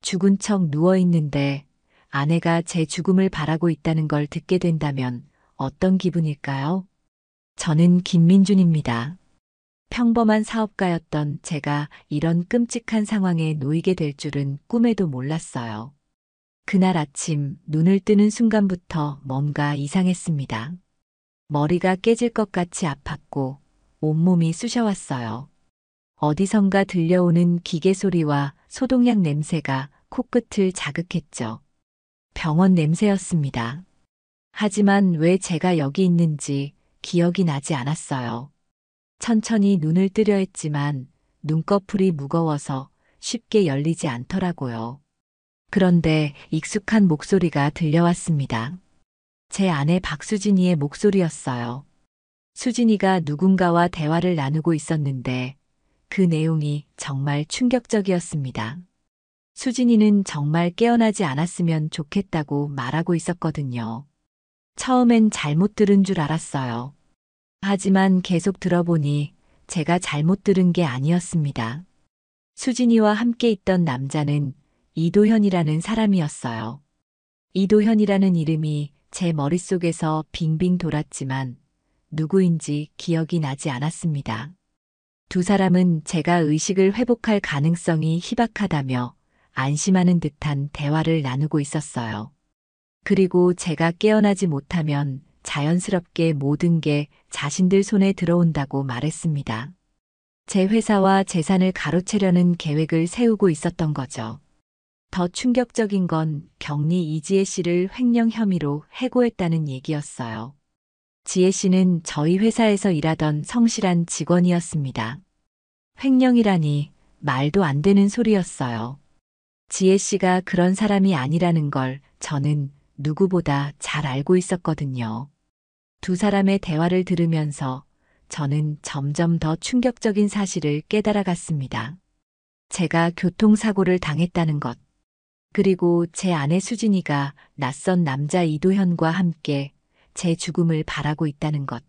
죽은 척 누워있는데 아내가 제 죽음을 바라고 있다는 걸 듣게 된다면 어떤 기분일까요? 저는 김민준입니다. 평범한 사업가였던 제가 이런 끔찍한 상황에 놓이게 될 줄은 꿈에도 몰랐어요. 그날 아침 눈을 뜨는 순간부터 뭔가 이상했습니다. 머리가 깨질 것 같이 아팠고 온몸이 쑤셔왔어요. 어디선가 들려오는 기계 소리와 소독약 냄새가 코끝을 자극했죠. 병원 냄새였습니다. 하지만 왜 제가 여기 있는지 기억이 나지 않았어요. 천천히 눈을 뜨려 했지만 눈꺼풀이 무거워서 쉽게 열리지 않더라고요. 그런데 익숙한 목소리가 들려왔습니다. 제 아내 박수진이의 목소리였어요. 수진이가 누군가와 대화를 나누고 있었는데 그 내용이 정말 충격적이었습니다. 수진이는 정말 깨어나지 않았으면 좋겠다고 말하고 있었거든요. 처음엔 잘못 들은 줄 알았어요. 하지만 계속 들어보니 제가 잘못 들은 게 아니었습니다. 수진이와 함께 있던 남자는 이도현이라는 사람이었어요. 이도현이라는 이름이 제 머릿속에서 빙빙 돌았지만 누구인지 기억이 나지 않았습니다. 두 사람은 제가 의식을 회복할 가능성이 희박하다며 안심하는 듯한 대화를 나누고 있었어요. 그리고 제가 깨어나지 못하면 자연스럽게 모든 게 자신들 손에 들어온다고 말했습니다. 제 회사와 재산을 가로채려는 계획을 세우고 있었던 거죠. 더 충격적인 건 경리 이지혜 씨를 횡령 혐의로 해고했다는 얘기였어요. 지혜 씨는 저희 회사에서 일하던 성실한 직원이었습니다. 횡령이라니 말도 안 되는 소리였어요. 지혜 씨가 그런 사람이 아니라는 걸 저는 누구보다 잘 알고 있었거든요. 두 사람의 대화를 들으면서 저는 점점 더 충격적인 사실을 깨달아갔습니다. 제가 교통사고를 당했다는 것, 그리고 제 아내 수진이가 낯선 남자 이도현과 함께 제 죽음을 바라고 있다는 것,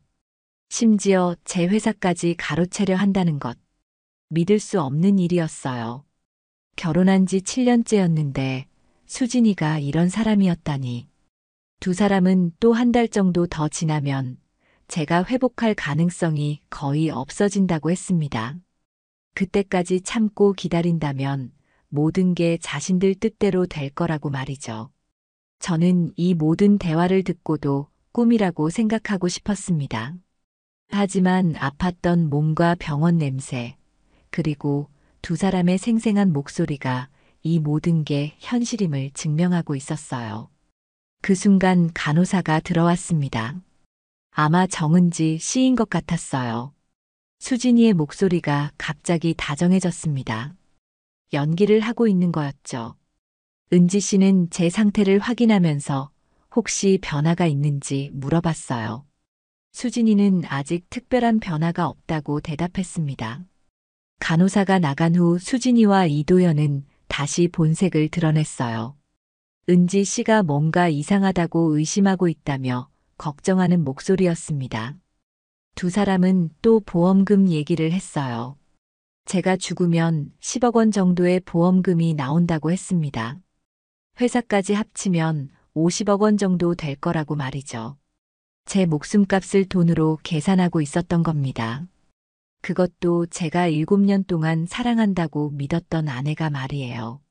심지어 제 회사까지 가로채려 한다는 것, 믿을 수 없는 일이었어요. 결혼한 지 7년째였는데 수진이가 이런 사람이었다니. 두 사람은 또 한 달 정도 더 지나면 제가 회복할 가능성이 거의 없어진다고 했습니다. 그때까지 참고 기다린다면 모든 게 자신들 뜻대로 될 거라고 말이죠. 저는 이 모든 대화를 듣고도 꿈이라고 생각하고 싶었습니다. 하지만 아팠던 몸과 병원 냄새, 그리고 두 사람의 생생한 목소리가 이 모든 게 현실임을 증명하고 있었어요. 그 순간 간호사가 들어왔습니다. 아마 정은지 씨인 것 같았어요. 수진이의 목소리가 갑자기 다정해졌습니다. 연기를 하고 있는 거였죠. 은지 씨는 제 상태를 확인하면서 혹시 변화가 있는지 물어봤어요. 수진이는 아직 특별한 변화가 없다고 대답했습니다. 간호사가 나간 후 수진이와 이도현은 다시 본색을 드러냈어요. 은지 씨가 뭔가 이상하다고 의심하고 있다며 걱정하는 목소리였습니다. 두 사람은 또 보험금 얘기를 했어요. 제가 죽으면 10억 원 정도의 보험금이 나온다고 했습니다. 회사까지 합치면 50억 원 정도 될 거라고 말이죠. 제 목숨값을 돈으로 계산하고 있었던 겁니다. 그것도 제가 7년 동안 사랑한다고 믿었던 아내가 말이에요.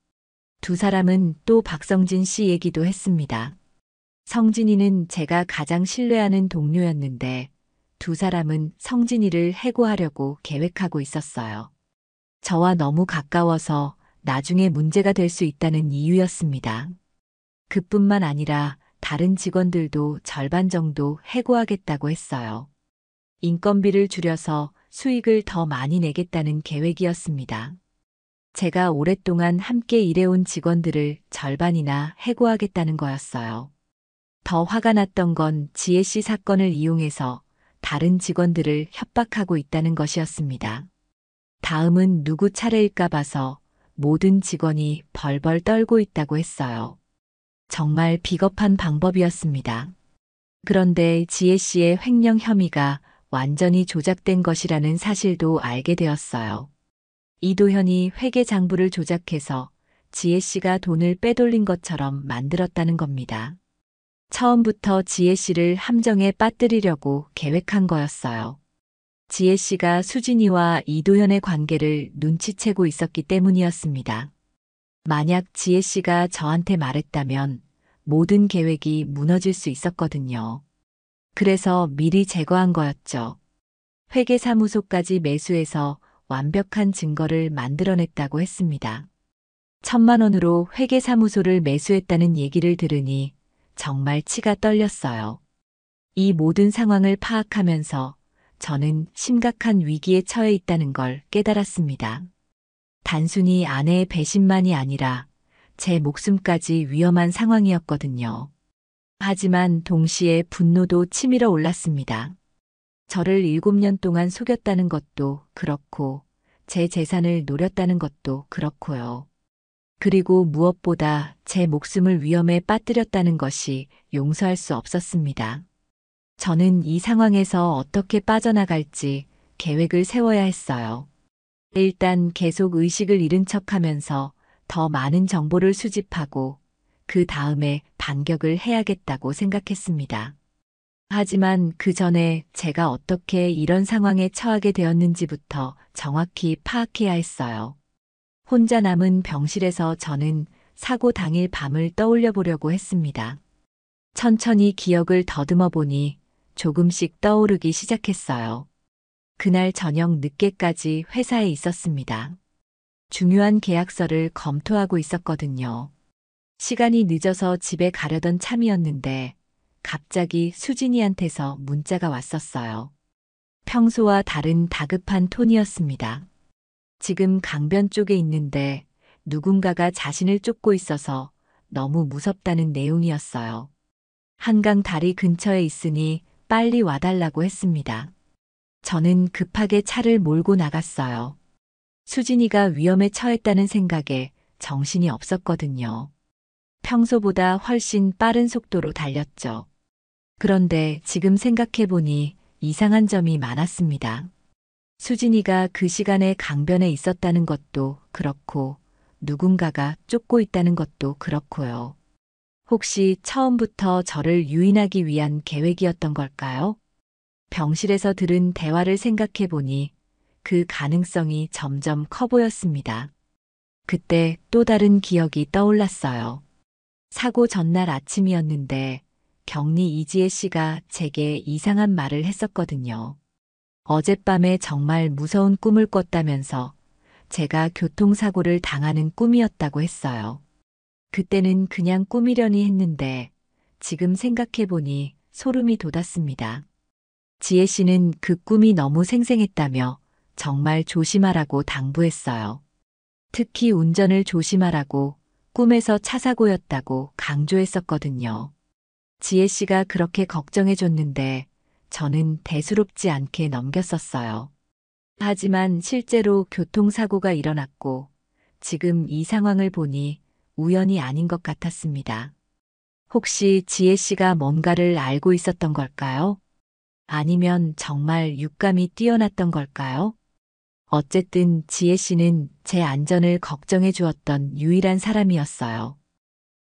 두 사람은 또 박성진 씨 얘기도 했습니다. 성진이는 제가 가장 신뢰하는 동료였는데 두 사람은 성진이를 해고하려고 계획하고 있었어요. 저와 너무 가까워서 나중에 문제가 될 수 있다는 이유였습니다. 그뿐만 아니라 다른 직원들도 절반 정도 해고하겠다고 했어요. 인건비를 줄여서 수익을 더 많이 내겠다는 계획이었습니다. 제가 오랫동안 함께 일해온 직원들을 절반이나 해고하겠다는 거였어요. 더 화가 났던 건 지혜 씨 사건을 이용해서 다른 직원들을 협박하고 있다는 것이었습니다. 다음은 누구 차례일까 봐서 모든 직원이 벌벌 떨고 있다고 했어요. 정말 비겁한 방법이었습니다. 그런데 지혜 씨의 횡령 혐의가 완전히 조작된 것이라는 사실도 알게 되었어요. 이도현이 회계 장부를 조작해서 지혜 씨가 돈을 빼돌린 것처럼 만들었다는 겁니다. 처음부터 지혜 씨를 함정에 빠뜨리려고 계획한 거였어요. 지혜 씨가 수진이와 이도현의 관계를 눈치채고 있었기 때문이었습니다. 만약 지혜 씨가 저한테 말했다면 모든 계획이 무너질 수 있었거든요. 그래서 미리 제거한 거였죠. 회계사무소까지 매수해서 완벽한 증거를 만들어냈다고 했습니다. 1,000만 원으로 회계사무소를 매수했다는 얘기를 들으니 정말 치가 떨렸어요. 이 모든 상황을 파악하면서 저는 심각한 위기에 처해 있다는 걸 깨달았습니다. 단순히 아내의 배신만이 아니라 제 목숨까지 위험한 상황이었거든요. 하지만 동시에 분노도 치밀어 올랐습니다. 저를 7년 동안 속였다는 것도 그렇고 제 재산을 노렸다는 것도 그렇고요. 그리고 무엇보다 제 목숨을 위험에 빠뜨렸다는 것이 용서할 수 없었습니다. 저는 이 상황에서 어떻게 빠져나갈지 계획을 세워야 했어요. 일단 계속 의식을 잃은 척하면서 더 많은 정보를 수집하고 그 다음에 반격을 해야겠다고 생각했습니다. 하지만 그 전에 제가 어떻게 이런 상황에 처하게 되었는지부터 정확히 파악해야 했어요. 혼자 남은 병실에서 저는 사고 당일 밤을 떠올려 보려고 했습니다. 천천히 기억을 더듬어 보니 조금씩 떠오르기 시작했어요. 그날 저녁 늦게까지 회사에 있었습니다. 중요한 계약서를 검토하고 있었거든요. 시간이 늦어서 집에 가려던 참이었는데 갑자기 수진이한테서 문자가 왔었어요. 평소와 다른 다급한 톤이었습니다. 지금 강변 쪽에 있는데 누군가가 자신을 쫓고 있어서 너무 무섭다는 내용이었어요. 한강 다리 근처에 있으니 빨리 와달라고 했습니다. 저는 급하게 차를 몰고 나갔어요. 수진이가 위험에 처했다는 생각에 정신이 없었거든요. 평소보다 훨씬 빠른 속도로 달렸죠. 그런데 지금 생각해보니 이상한 점이 많았습니다. 수진이가 그 시간에 강변에 있었다는 것도 그렇고 누군가가 쫓고 있다는 것도 그렇고요. 혹시 처음부터 저를 유인하기 위한 계획이었던 걸까요? 병실에서 들은 대화를 생각해보니 그 가능성이 점점 커 보였습니다. 그때 또 다른 기억이 떠올랐어요. 사고 전날 아침이었는데 격리 이지혜 씨가 제게 이상한 말을 했었거든요. 어젯밤에 정말 무서운 꿈을 꿨다면서 제가 교통사고를 당하는 꿈이었다고 했어요. 그때는 그냥 꿈이려니 했는데 지금 생각해보니 소름이 돋았습니다. 지혜 씨는 그 꿈이 너무 생생했다며 정말 조심하라고 당부했어요. 특히 운전을 조심하라고 꿈에서 차 사고였다고 강조했었거든요. 지혜 씨가 그렇게 걱정해줬는데 저는 대수롭지 않게 넘겼었어요. 하지만 실제로 교통사고가 일어났고 지금 이 상황을 보니 우연이 아닌 것 같았습니다. 혹시 지혜 씨가 뭔가를 알고 있었던 걸까요? 아니면 정말 육감이 뛰어났던 걸까요? 어쨌든 지혜 씨는 제 안전을 걱정해 주었던 유일한 사람이었어요.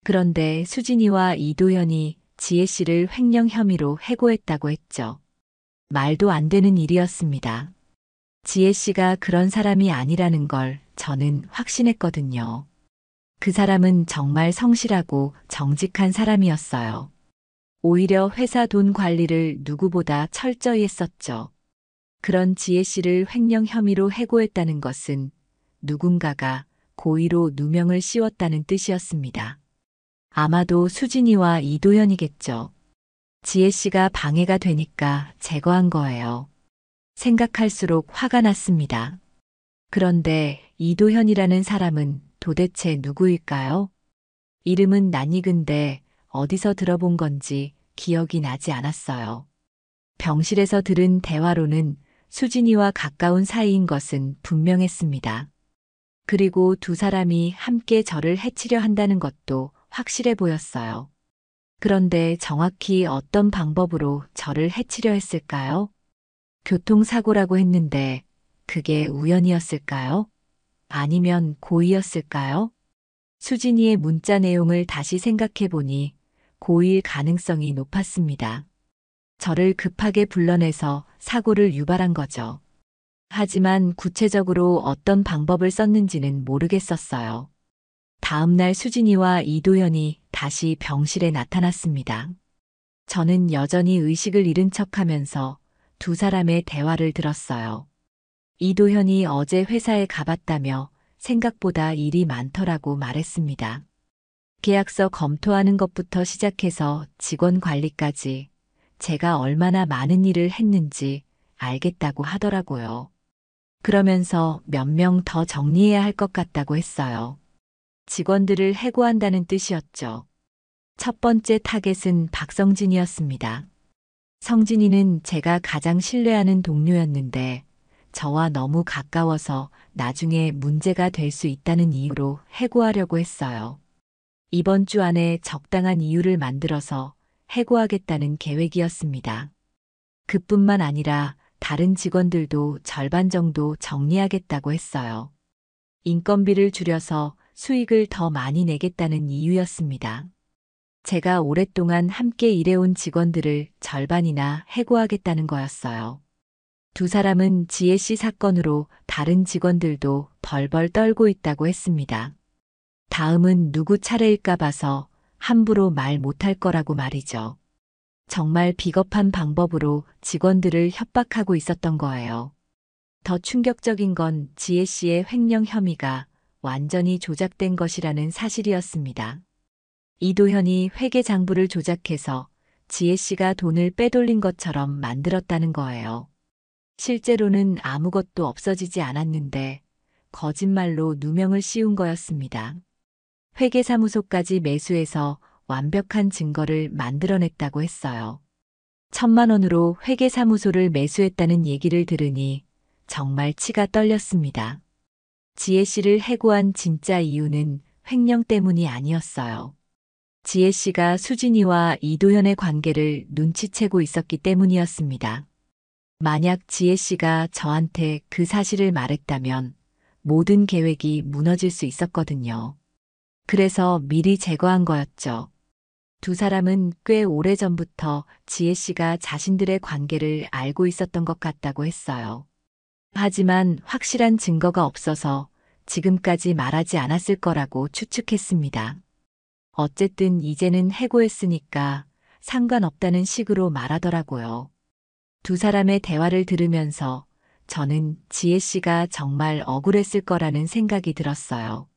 그런데 수진이와 이도현이 지혜 씨를 횡령 혐의로 해고했다고 했죠. 말도 안 되는 일이었습니다. 지혜 씨가 그런 사람이 아니라는 걸 저는 확신했거든요. 그 사람은 정말 성실하고 정직한 사람이었어요. 오히려 회사 돈 관리를 누구보다 철저히 했었죠. 그런 지혜 씨를 횡령 혐의로 해고했다는 것은 누군가가 고의로 누명을 씌웠다는 뜻이었습니다. 아마도 수진이와 이도현이겠죠. 지혜 씨가 방해가 되니까 제거한 거예요. 생각할수록 화가 났습니다. 그런데 이도현이라는 사람은 도대체 누구일까요? 이름은 낯익은데 어디서 들어본 건지 기억이 나지 않았어요. 병실에서 들은 대화로는 수진이와 가까운 사이인 것은 분명했습니다. 그리고 두 사람이 함께 저를 해치려 한다는 것도 확실해 보였어요. 그런데 정확히 어떤 방법으로 저를 해치려 했을까요? 교통사고라고 했는데 그게 우연이었을까요? 아니면 고의였을까요? 수진이의 문자 내용을 다시 생각해 보니 고의일 가능성이 높았습니다. 저를 급하게 불러내서 사고를 유발한 거죠. 하지만 구체적으로 어떤 방법을 썼는지는 모르겠었어요. 다음 날 수진이와 이도현이 다시 병실에 나타났습니다. 저는 여전히 의식을 잃은 척하면서 두 사람의 대화를 들었어요. 이도현이 어제 회사에 가봤다며 생각보다 일이 많더라고 말했습니다. 계약서 검토하는 것부터 시작해서 직원 관리까지 제가 얼마나 많은 일을 했는지 알겠다고 하더라고요. 그러면서 몇 명 더 정리해야 할 것 같다고 했어요. 직원들을 해고한다는 뜻이었죠. 첫 번째 타겟은 박성진이었습니다. 성진이는 제가 가장 신뢰하는 동료였는데 저와 너무 가까워서 나중에 문제가 될 수 있다는 이유로 해고하려고 했어요. 이번 주 안에 적당한 이유를 만들어서 해고하겠다는 계획이었습니다. 그뿐만 아니라 다른 직원들도 절반 정도 정리하겠다고 했어요. 인건비를 줄여서 수익을 더 많이 내겠다는 이유였습니다. 제가 오랫동안 함께 일해온 직원들을 절반이나 해고하겠다는 거였어요. 두 사람은 지혜 씨 사건으로 다른 직원들도 벌벌 떨고 있다고 했습니다. 다음은 누구 차례일까 봐서 함부로 말 못할 거라고 말이죠. 정말 비겁한 방법으로 직원들을 협박하고 있었던 거예요. 더 충격적인 건 지혜 씨의 횡령 혐의가 완전히 조작된 것이라는 사실이었습니다. 이도현이 회계장부를 조작해서 지혜 씨가 돈을 빼돌린 것처럼 만들었다는 거예요. 실제로는 아무것도 없어지지 않았는데 거짓말로 누명을 씌운 거였습니다. 회계사무소까지 매수해서 완벽한 증거를 만들어냈다고 했어요. 1,000만 원으로 회계사무소를 매수했다는 얘기를 들으니 정말 치가 떨렸습니다. 지혜 씨를 해고한 진짜 이유는 횡령 때문이 아니었어요. 지혜 씨가 수진이와 이도현의 관계를 눈치채고 있었기 때문이었습니다. 만약 지혜 씨가 저한테 그 사실을 말했다면 모든 계획이 무너질 수 있었거든요. 그래서 미리 제거한 거였죠. 두 사람은 꽤 오래전부터 지혜 씨가 자신들의 관계를 알고 있었던 것 같다고 했어요. 하지만 확실한 증거가 없어서 지금까지 말하지 않았을 거라고 추측했습니다. 어쨌든 이제는 해고했으니까 상관없다는 식으로 말하더라고요. 두 사람의 대화를 들으면서 저는 지혜 씨가 정말 억울했을 거라는 생각이 들었어요.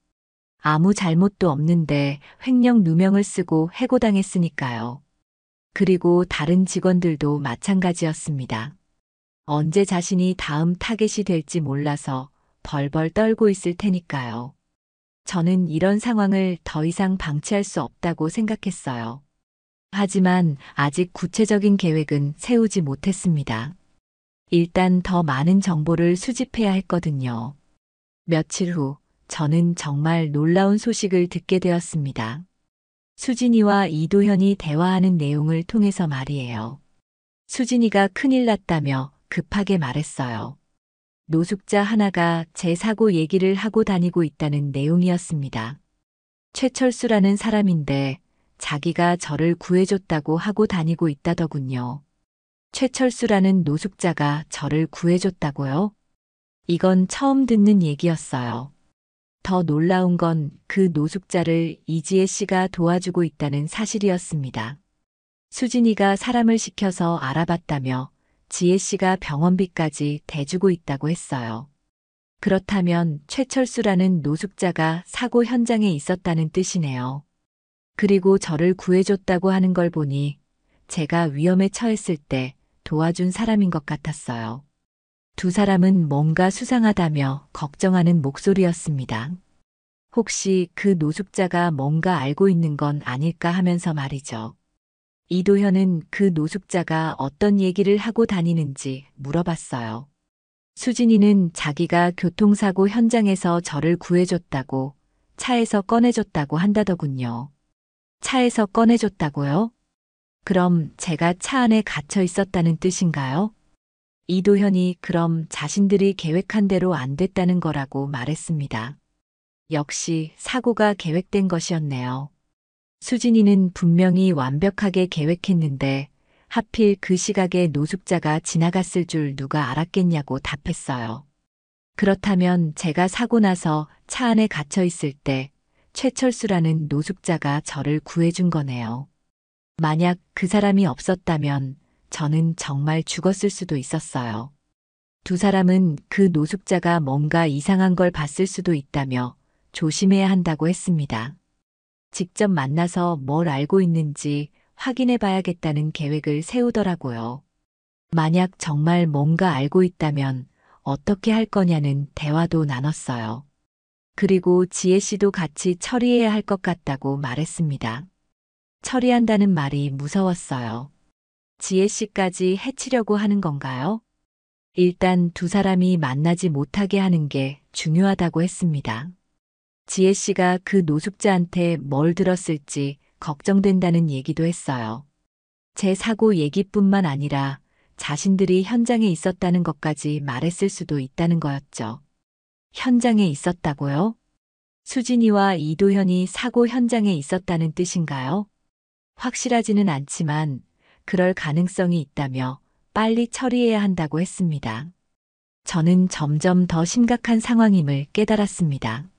아무 잘못도 없는데 횡령 누명을 쓰고 해고당했으니까요. 그리고 다른 직원들도 마찬가지였습니다. 언제 자신이 다음 타겟이 될지 몰라서 벌벌 떨고 있을 테니까요. 저는 이런 상황을 더 이상 방치할 수 없다고 생각했어요. 하지만 아직 구체적인 계획은 세우지 못했습니다. 일단 더 많은 정보를 수집해야 했거든요. 며칠 후 저는 정말 놀라운 소식을 듣게 되었습니다. 수진이와 이도현이 대화하는 내용을 통해서 말이에요. 수진이가 큰일 났다며 급하게 말했어요. 노숙자 하나가 제 사고 얘기를 하고 다니고 있다는 내용이었습니다. 최철수라는 사람인데 자기가 저를 구해줬다고 하고 다니고 있다더군요. 최철수라는 노숙자가 저를 구해줬다고요? 이건 처음 듣는 얘기였어요. 더 놀라운 건 그 노숙자를 이지혜 씨가 도와주고 있다는 사실이었습니다. 수진이가 사람을 시켜서 알아봤다며 지혜 씨가 병원비까지 대주고 있다고 했어요. 그렇다면 최철수라는 노숙자가 사고 현장에 있었다는 뜻이네요. 그리고 저를 구해줬다고 하는 걸 보니 제가 위험에 처했을 때 도와준 사람인 것 같았어요. 두 사람은 뭔가 수상하다며 걱정하는 목소리였습니다. 혹시 그 노숙자가 뭔가 알고 있는 건 아닐까 하면서 말이죠. 이도현은 그 노숙자가 어떤 얘기를 하고 다니는지 물어봤어요. 수진이는 자기가 교통사고 현장에서 저를 구해줬다고 차에서 꺼내줬다고 한다더군요. 차에서 꺼내줬다고요? 그럼 제가 차 안에 갇혀 있었다는 뜻인가요? 이도현이 그럼 자신들이 계획한 대로 안 됐다는 거라고 말했습니다. 역시 사고가 계획된 것이었네요. 수진이는 분명히 완벽하게 계획했는데 하필 그 시각에 노숙자가 지나갔을 줄 누가 알았겠냐고 답했어요. 그렇다면 제가 사고 나서 차 안에 갇혀 있을 때 최철수라는 노숙자가 저를 구해준 거네요. 만약 그 사람이 없었다면 저는 정말 죽었을 수도 있었어요. 두 사람은 그 노숙자가 뭔가 이상한 걸 봤을 수도 있다며 조심해야 한다고 했습니다. 직접 만나서 뭘 알고 있는지 확인해 봐야겠다는 계획을 세우더라고요. 만약 정말 뭔가 알고 있다면 어떻게 할 거냐는 대화도 나눴어요. 그리고 지혜 씨도 같이 처리해야 할 것 같다고 말했습니다. 처리한다는 말이 무서웠어요. 지혜 씨까지 해치려고 하는 건가요? 일단 두 사람이 만나지 못하게 하는 게 중요하다고 했습니다. 지혜 씨가 그 노숙자한테 뭘 들었을지 걱정된다는 얘기도 했어요. 제 사고 얘기뿐만 아니라 자신들이 현장에 있었다는 것까지 말했을 수도 있다는 거였죠. 현장에 있었다고요? 수진이와 이도현이 사고 현장에 있었다는 뜻인가요? 확실하지는 않지만 그럴 가능성이 있다며 빨리 처리해야 한다고 했습니다. 저는 점점 더 심각한 상황임을 깨달았습니다.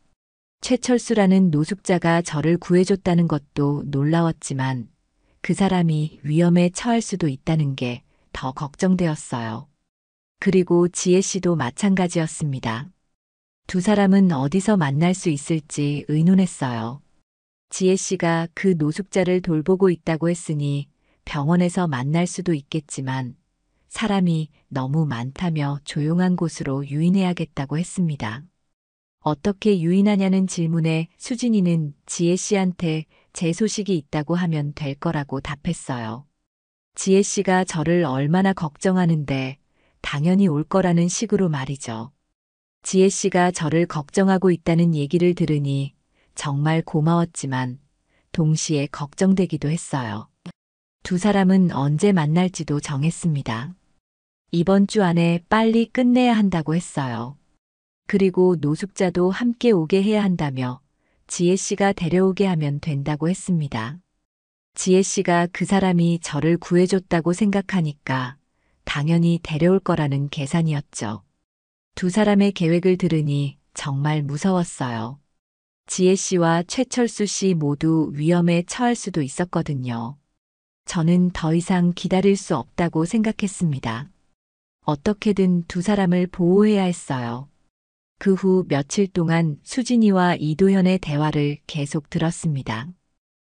최철수라는 노숙자가 저를 구해줬다는 것도 놀라웠지만 그 사람이 위험에 처할 수도 있다는 게 더 걱정되었어요. 그리고 지혜 씨도 마찬가지였습니다. 두 사람은 어디서 만날 수 있을지 의논했어요. 지혜 씨가 그 노숙자를 돌보고 있다고 했으니 병원에서 만날 수도 있겠지만 사람이 너무 많다며 조용한 곳으로 유인해야겠다고 했습니다. 어떻게 유인하냐는 질문에 수진이는 지혜 씨한테 제 소식이 있다고 하면 될 거라고 답했어요. 지혜 씨가 저를 얼마나 걱정하는데 당연히 올 거라는 식으로 말이죠. 지혜 씨가 저를 걱정하고 있다는 얘기를 들으니 정말 고마웠지만 동시에 걱정되기도 했어요. 두 사람은 언제 만날지도 정했습니다. 이번 주 안에 빨리 끝내야 한다고 했어요. 그리고 노숙자도 함께 오게 해야 한다며 지혜 씨가 데려오게 하면 된다고 했습니다. 지혜 씨가 그 사람이 저를 구해줬다고 생각하니까 당연히 데려올 거라는 계산이었죠. 두 사람의 계획을 들으니 정말 무서웠어요. 지혜 씨와 최철수 씨 모두 위험에 처할 수도 있었거든요. 저는 더 이상 기다릴 수 없다고 생각했습니다. 어떻게든 두 사람을 보호해야 했어요. 그 후 며칠 동안 수진이와 이도현의 대화를 계속 들었습니다.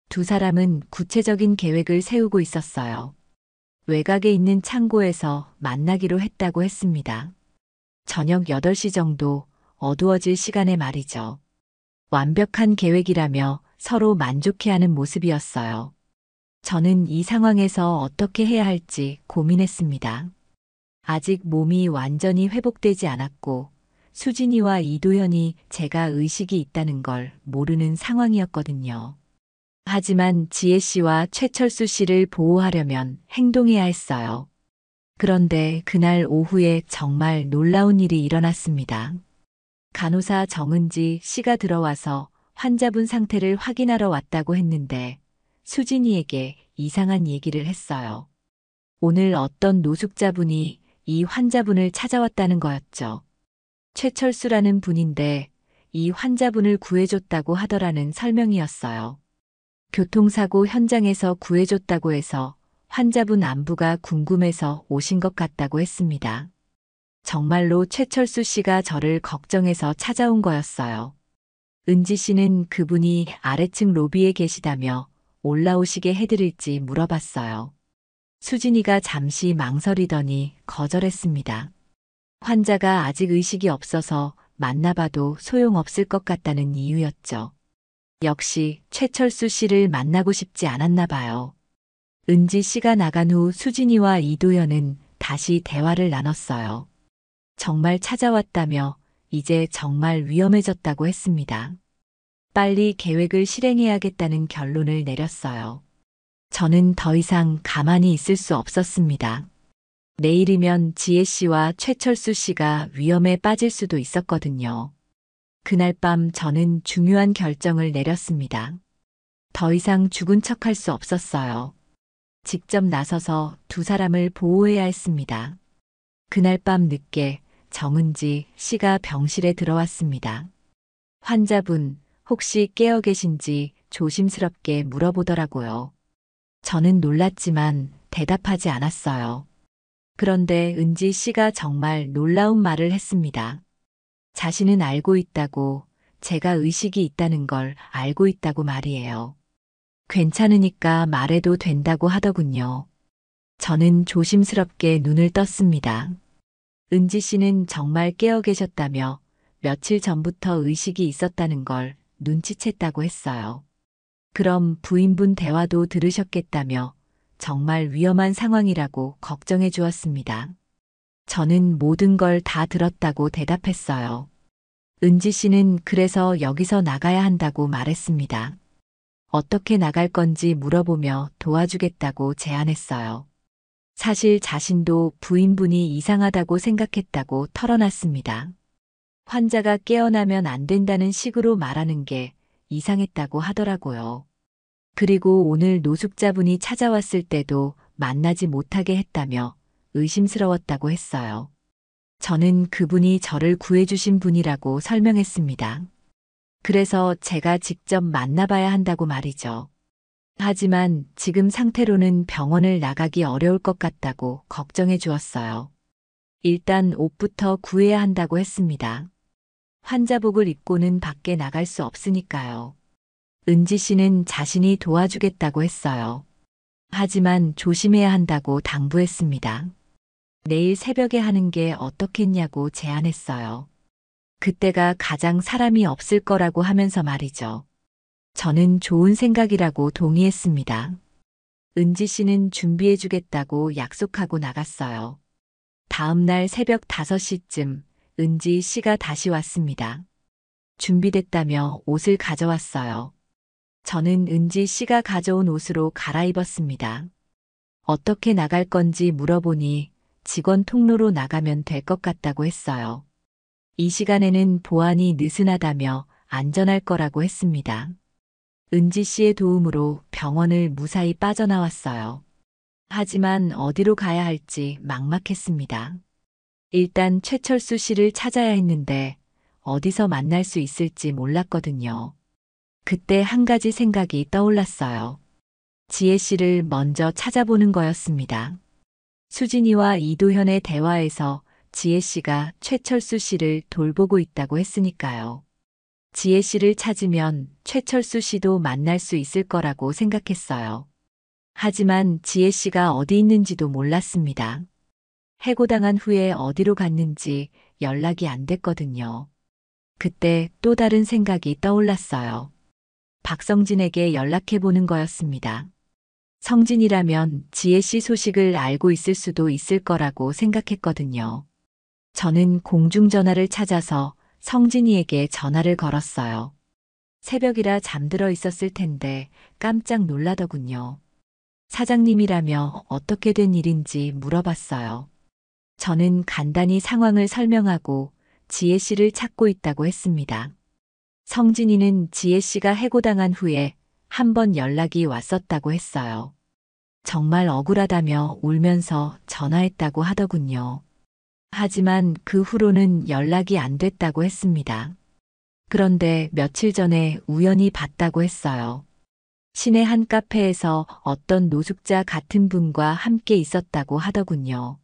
두 사람은 구체적인 계획을 세우고 있었어요. 외곽에 있는 창고에서 만나기로 했다고 했습니다. 저녁 8시 정도 어두워질 시간에 말이죠. 완벽한 계획이라며 서로 만족해하는 모습이었어요. 저는 이 상황에서 어떻게 해야 할지 고민했습니다. 아직 몸이 완전히 회복되지 않았고 수진이와 이도현이 제가 의식이 있다는 걸 모르는 상황이었거든요. 하지만 지혜 씨와 최철수 씨를 보호하려면 행동해야 했어요. 그런데 그날 오후에 정말 놀라운 일이 일어났습니다. 간호사 정은지 씨가 들어와서 환자분 상태를 확인하러 왔다고 했는데 수진이에게 이상한 얘기를 했어요. 오늘 어떤 노숙자분이 이 환자분을 찾아왔다는 거였죠. 최철수라는 분인데 이 환자분을 구해줬다고 하더라는 설명이었어요. 교통사고 현장에서 구해줬다고 해서 환자분 안부가 궁금해서 오신 것 같다고 했습니다. 정말로 최철수 씨가 저를 걱정해서 찾아온 거였어요. 은지 씨는 그분이 아래층 로비에 계시다며 올라오시게 해드릴지 물어봤어요. 수진이가 잠시 망설이더니 거절했습니다. 환자가 아직 의식이 없어서 만나봐도 소용없을 것 같다는 이유였죠. 역시 최철수 씨를 만나고 싶지 않았나 봐요. 은지 씨가 나간 후 수진이와 이도현은 다시 대화를 나눴어요. 정말 찾아왔다며 이제 정말 위험해졌다고 했습니다. 빨리 계획을 실행해야겠다는 결론을 내렸어요. 저는 더 이상 가만히 있을 수 없었습니다. 내일이면 지혜 씨와 최철수 씨가 위험에 빠질 수도 있었거든요. 그날 밤 저는 중요한 결정을 내렸습니다. 더 이상 죽은 척할 수 없었어요. 직접 나서서 두 사람을 보호해야 했습니다. 그날 밤 늦게 정은지 씨가 병실에 들어왔습니다. 환자분, 혹시 깨어 계신지 조심스럽게 물어보더라고요. 저는 놀랐지만 대답하지 않았어요. 그런데 은지 씨가 정말 놀라운 말을 했습니다. 자신은 알고 있다고, 제가 의식이 있다는 걸 알고 있다고 말이에요. 괜찮으니까 말해도 된다고 하더군요. 저는 조심스럽게 눈을 떴습니다. 은지 씨는 정말 깨어 계셨다며 며칠 전부터 의식이 있었다는 걸 눈치챘다고 했어요. 그럼 부인분 대화도 들으셨겠다며 정말 위험한 상황이라고 걱정해 주었습니다. 저는 모든 걸 다 들었다고 대답했어요. 은지 씨는 그래서 여기서 나가야 한다고 말했습니다. 어떻게 나갈 건지 물어보며 도와주겠다고 제안했어요. 사실 자신도 부인분이 이상하다고 생각했다고 털어놨습니다. 환자가 깨어나면 안 된다는 식으로 말하는 게 이상했다고 하더라고요. 그리고 오늘 노숙자분이 찾아왔을 때도 만나지 못하게 했다며 의심스러웠다고 했어요. 저는 그분이 저를 구해주신 분이라고 설명했습니다. 그래서 제가 직접 만나봐야 한다고 말이죠. 하지만 지금 상태로는 병원을 나가기 어려울 것 같다고 걱정해 주었어요. 일단 옷부터 구해야 한다고 했습니다. 환자복을 입고는 밖에 나갈 수 없으니까요. 은지 씨는 자신이 도와주겠다고 했어요. 하지만 조심해야 한다고 당부했습니다. 내일 새벽에 하는 게 어떻겠냐고 제안했어요. 그때가 가장 사람이 없을 거라고 하면서 말이죠. 저는 좋은 생각이라고 동의했습니다. 은지 씨는 준비해주겠다고 약속하고 나갔어요. 다음 날 새벽 5시쯤 은지 씨가 다시 왔습니다. 준비됐다며 옷을 가져왔어요. 저는 은지 씨가 가져온 옷으로 갈아입었습니다. 어떻게 나갈 건지 물어보니 직원 통로로 나가면 될 것 같다고 했어요. 이 시간에는 보안이 느슨하다며 안전할 거라고 했습니다. 은지 씨의 도움으로 병원을 무사히 빠져나왔어요. 하지만 어디로 가야 할지 막막했습니다. 일단 최철수 씨를 찾아야 했는데 어디서 만날 수 있을지 몰랐거든요. 그때 한 가지 생각이 떠올랐어요. 지혜 씨를 먼저 찾아보는 거였습니다. 수진이와 이도현의 대화에서 지혜 씨가 최철수 씨를 돌보고 있다고 했으니까요. 지혜 씨를 찾으면 최철수 씨도 만날 수 있을 거라고 생각했어요. 하지만 지혜 씨가 어디 있는지도 몰랐습니다. 해고당한 후에 어디로 갔는지 연락이 안 됐거든요. 그때 또 다른 생각이 떠올랐어요. 박성진에게 연락해보는 거였습니다. 성진이라면 지혜 씨 소식을 알고 있을 수도 있을 거라고 생각했거든요. 저는 공중전화를 찾아서 성진이에게 전화를 걸었어요. 새벽이라 잠들어 있었을 텐데 깜짝 놀라더군요. 사장님이라며 어떻게 된 일인지 물어봤어요. 저는 간단히 상황을 설명하고 지혜 씨를 찾고 있다고 했습니다. 성진이는 지혜 씨가 해고당한 후에 한 번 연락이 왔었다고 했어요. 정말 억울하다며 울면서 전화했다고 하더군요. 하지만 그 후로는 연락이 안 됐다고 했습니다. 그런데 며칠 전에 우연히 봤다고 했어요. 시내 한 카페에서 어떤 노숙자 같은 분과 함께 있었다고 하더군요.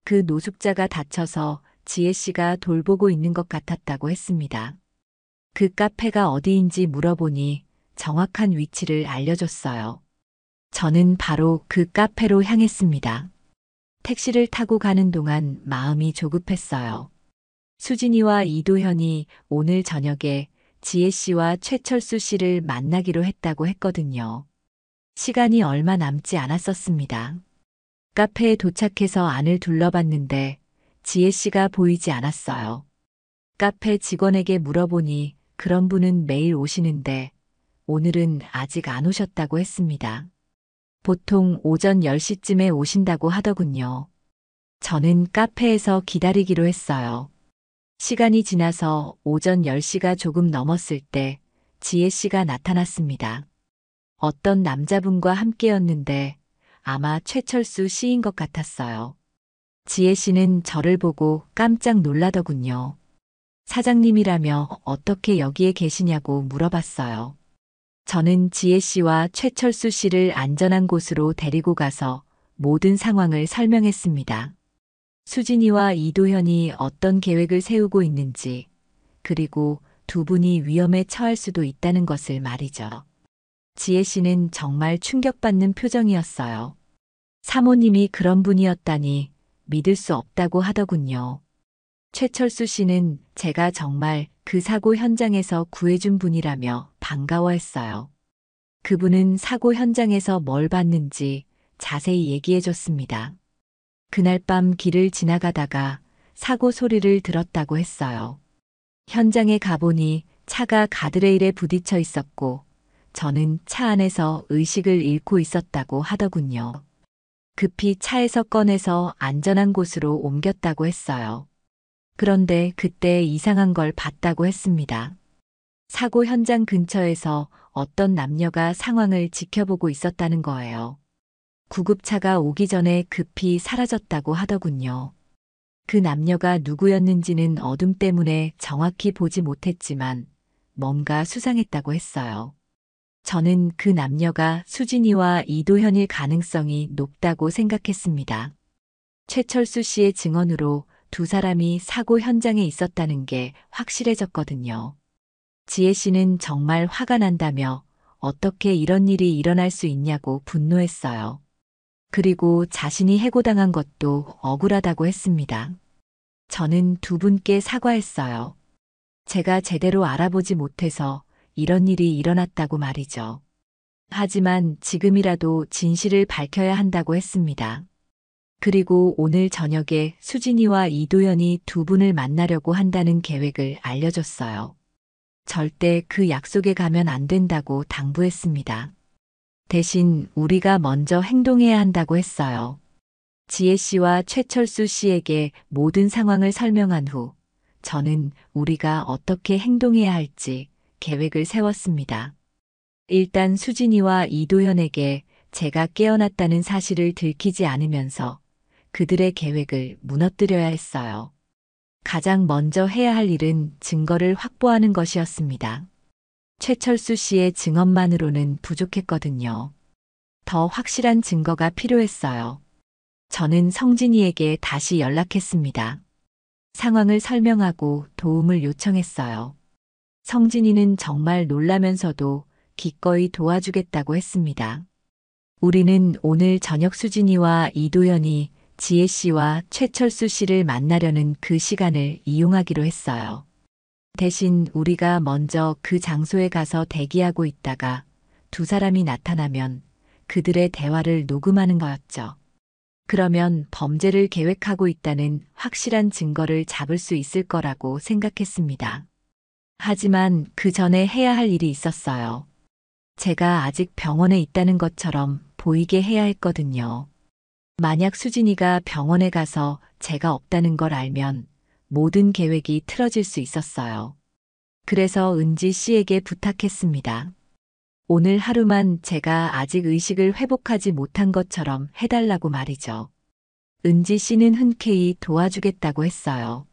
그 노숙자가 다쳐서 지혜 씨가 돌보고 있는 것 같았다고 했습니다. 그 카페가 어디인지 물어보니 정확한 위치를 알려줬어요. 저는 바로 그 카페로 향했습니다. 택시를 타고 가는 동안 마음이 조급했어요. 수진이와 이도현이 오늘 저녁에 지혜 씨와 최철수 씨를 만나기로 했다고 했거든요. 시간이 얼마 남지 않았었습니다. 카페에 도착해서 안을 둘러봤는데 지혜 씨가 보이지 않았어요. 카페 직원에게 물어보니 그런 분은 매일 오시는데 오늘은 아직 안 오셨다고 했습니다. 보통 오전 10시쯤에 오신다고 하더군요. 저는 카페에서 기다리기로 했어요. 시간이 지나서 오전 10시가 조금 넘었을 때 지혜 씨가 나타났습니다. 어떤 남자분과 함께였는데 아마 최철수 씨인 것 같았어요. 지혜 씨는 저를 보고 깜짝 놀라더군요. 사장님이라며 어떻게 여기에 계시냐고 물어봤어요. 저는 지혜 씨와 최철수 씨를 안전한 곳으로 데리고 가서 모든 상황을 설명했습니다. 수진이와 이도현이 어떤 계획을 세우고 있는지, 그리고 두 분이 위험에 처할 수도 있다는 것을 말이죠. 지혜 씨는 정말 충격받는 표정이었어요. 사모님이 그런 분이었다니 믿을 수 없다고 하더군요. 최철수 씨는 제가 정말 그 사고 현장에서 구해준 분이라며 반가워했어요. 그분은 사고 현장에서 뭘 봤는지 자세히 얘기해 줬습니다. 그날 밤 길을 지나가다가 사고 소리를 들었다고 했어요. 현장에 가보니 차가 가드레일에 부딪혀 있었고 저는 차 안에서 의식을 잃고 있었다고 하더군요. 급히 차에서 꺼내서 안전한 곳으로 옮겼다고 했어요. 그런데 그때 이상한 걸 봤다고 했습니다. 사고 현장 근처에서 어떤 남녀가 상황을 지켜보고 있었다는 거예요. 구급차가 오기 전에 급히 사라졌다고 하더군요. 그 남녀가 누구였는지는 어둠 때문에 정확히 보지 못했지만 뭔가 수상했다고 했어요. 저는 그 남녀가 수진이와 이도현일 가능성이 높다고 생각했습니다. 최철수 씨의 증언으로 두 사람이 사고 현장에 있었다는 게 확실해졌거든요. 지혜 씨는 정말 화가 난다며 어떻게 이런 일이 일어날 수 있냐고 분노했어요. 그리고 자신이 해고당한 것도 억울하다고 했습니다. 저는 두 분께 사과했어요. 제가 제대로 알아보지 못해서 이런 일이 일어났다고 말이죠. 하지만 지금이라도 진실을 밝혀야 한다고 했습니다. 그리고 오늘 저녁에 수진이와 이도현이 두 분을 만나려고 한다는 계획을 알려줬어요. 절대 그 약속에 가면 안 된다고 당부했습니다. 대신 우리가 먼저 행동해야 한다고 했어요. 지혜 씨와 최철수 씨에게 모든 상황을 설명한 후 저는 우리가 어떻게 행동해야 할지 계획을 세웠습니다. 일단 수진이와 이도현에게 제가 깨어났다는 사실을 들키지 않으면서 그들의 계획을 무너뜨려야 했어요. 가장 먼저 해야 할 일은 증거를 확보하는 것이었습니다. 최철수 씨의 증언만으로는 부족했거든요. 더 확실한 증거가 필요했어요. 저는 성진이에게 다시 연락했습니다. 상황을 설명하고 도움을 요청했어요. 성진이는 정말 놀라면서도 기꺼이 도와주겠다고 했습니다. 우리는 오늘 저녁 수진이와 이도현이 지혜 씨와 최철수 씨를 만나려는 그 시간을 이용하기로 했어요. 대신 우리가 먼저 그 장소에 가서 대기하고 있다가 두 사람이 나타나면 그들의 대화를 녹음하는 거였죠. 그러면 범죄를 계획하고 있다는 확실한 증거를 잡을 수 있을 거라고 생각했습니다. 하지만 그 전에 해야 할 일이 있었어요. 제가 아직 병원에 있다는 것처럼 보이게 해야 했거든요. 만약 수진이가 병원에 가서 제가 없다는 걸 알면 모든 계획이 틀어질 수 있었어요. 그래서 은지 씨에게 부탁했습니다. 오늘 하루만 제가 아직 의식을 회복하지 못한 것처럼 해달라고 말이죠. 은지 씨는 흔쾌히 도와주겠다고 했어요.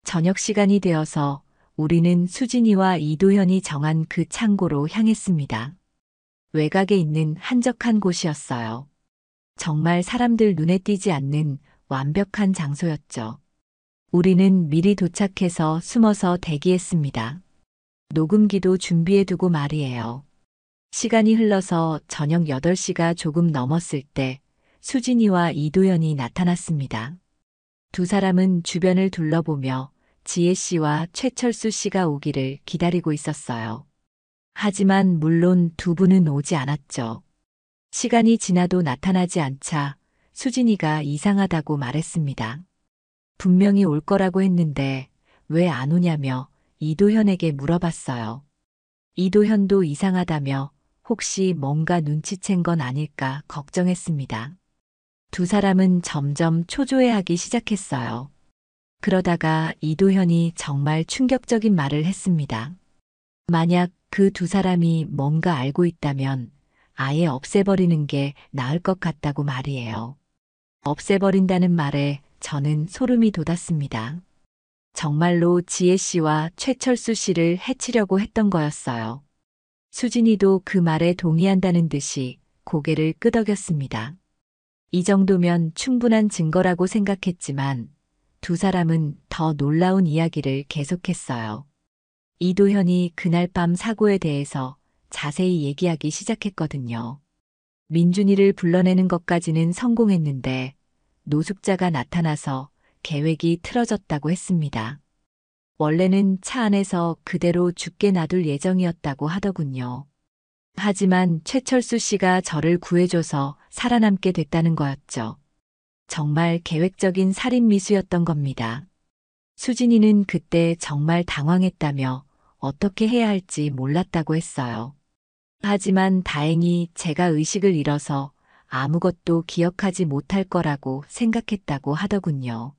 저녁 시간이 되어서 우리는 수진이와 이도현이 정한 그 창고로 향했습니다. 외곽에 있는 한적한 곳이었어요. 정말 사람들 눈에 띄지 않는 완벽한 장소였죠. 우리는 미리 도착해서 숨어서 대기했습니다. 녹음기도 준비해두고 말이에요. 시간이 흘러서 저녁 8시가 조금 넘었을 때 수진이와 이도현이 나타났습니다. 두 사람은 주변을 둘러보며 지혜 씨와 최철수 씨가 오기를 기다리고 있었어요. 하지만 물론 두 분은 오지 않았죠. 시간이 지나도 나타나지 않자 수진이가 이상하다고 말했습니다. 분명히 올 거라고 했는데 왜 안 오냐며 이도현에게 물어봤어요. 이도현도 이상하다며 혹시 뭔가 눈치챈 건 아닐까 걱정했습니다. 두 사람은 점점 초조해하기 시작했어요. 그러다가 이도현이 정말 충격적인 말을 했습니다. 만약 그 두 사람이 뭔가 알고 있다면 아예 없애버리는 게 나을 것 같다고 말이에요. 없애버린다는 말에 저는 소름이 돋았습니다. 정말로 지혜 씨와 최철수 씨를 해치려고 했던 거였어요. 수진이도 그 말에 동의한다는 듯이 고개를 끄덕였습니다. 이 정도면 충분한 증거라고 생각했지만 두 사람은 더 놀라운 이야기를 계속했어요. 이도현이 그날 밤 사고에 대해서 자세히 얘기하기 시작했거든요. 민준이를 불러내는 것까지는 성공했는데 노숙자가 나타나서 계획이 틀어졌다고 했습니다. 원래는 차 안에서 그대로 죽게 놔둘 예정이었다고 하더군요. 하지만 최철수 씨가 저를 구해줘서 살아남게 됐다는 거였죠. 정말 계획적인 살인 미수였던 겁니다. 수진이는 그때 정말 당황했다며 어떻게 해야 할지 몰랐다고 했어요. 하지만 다행히 제가 의식을 잃어서 아무것도 기억하지 못할 거라고 생각했다고 하더군요.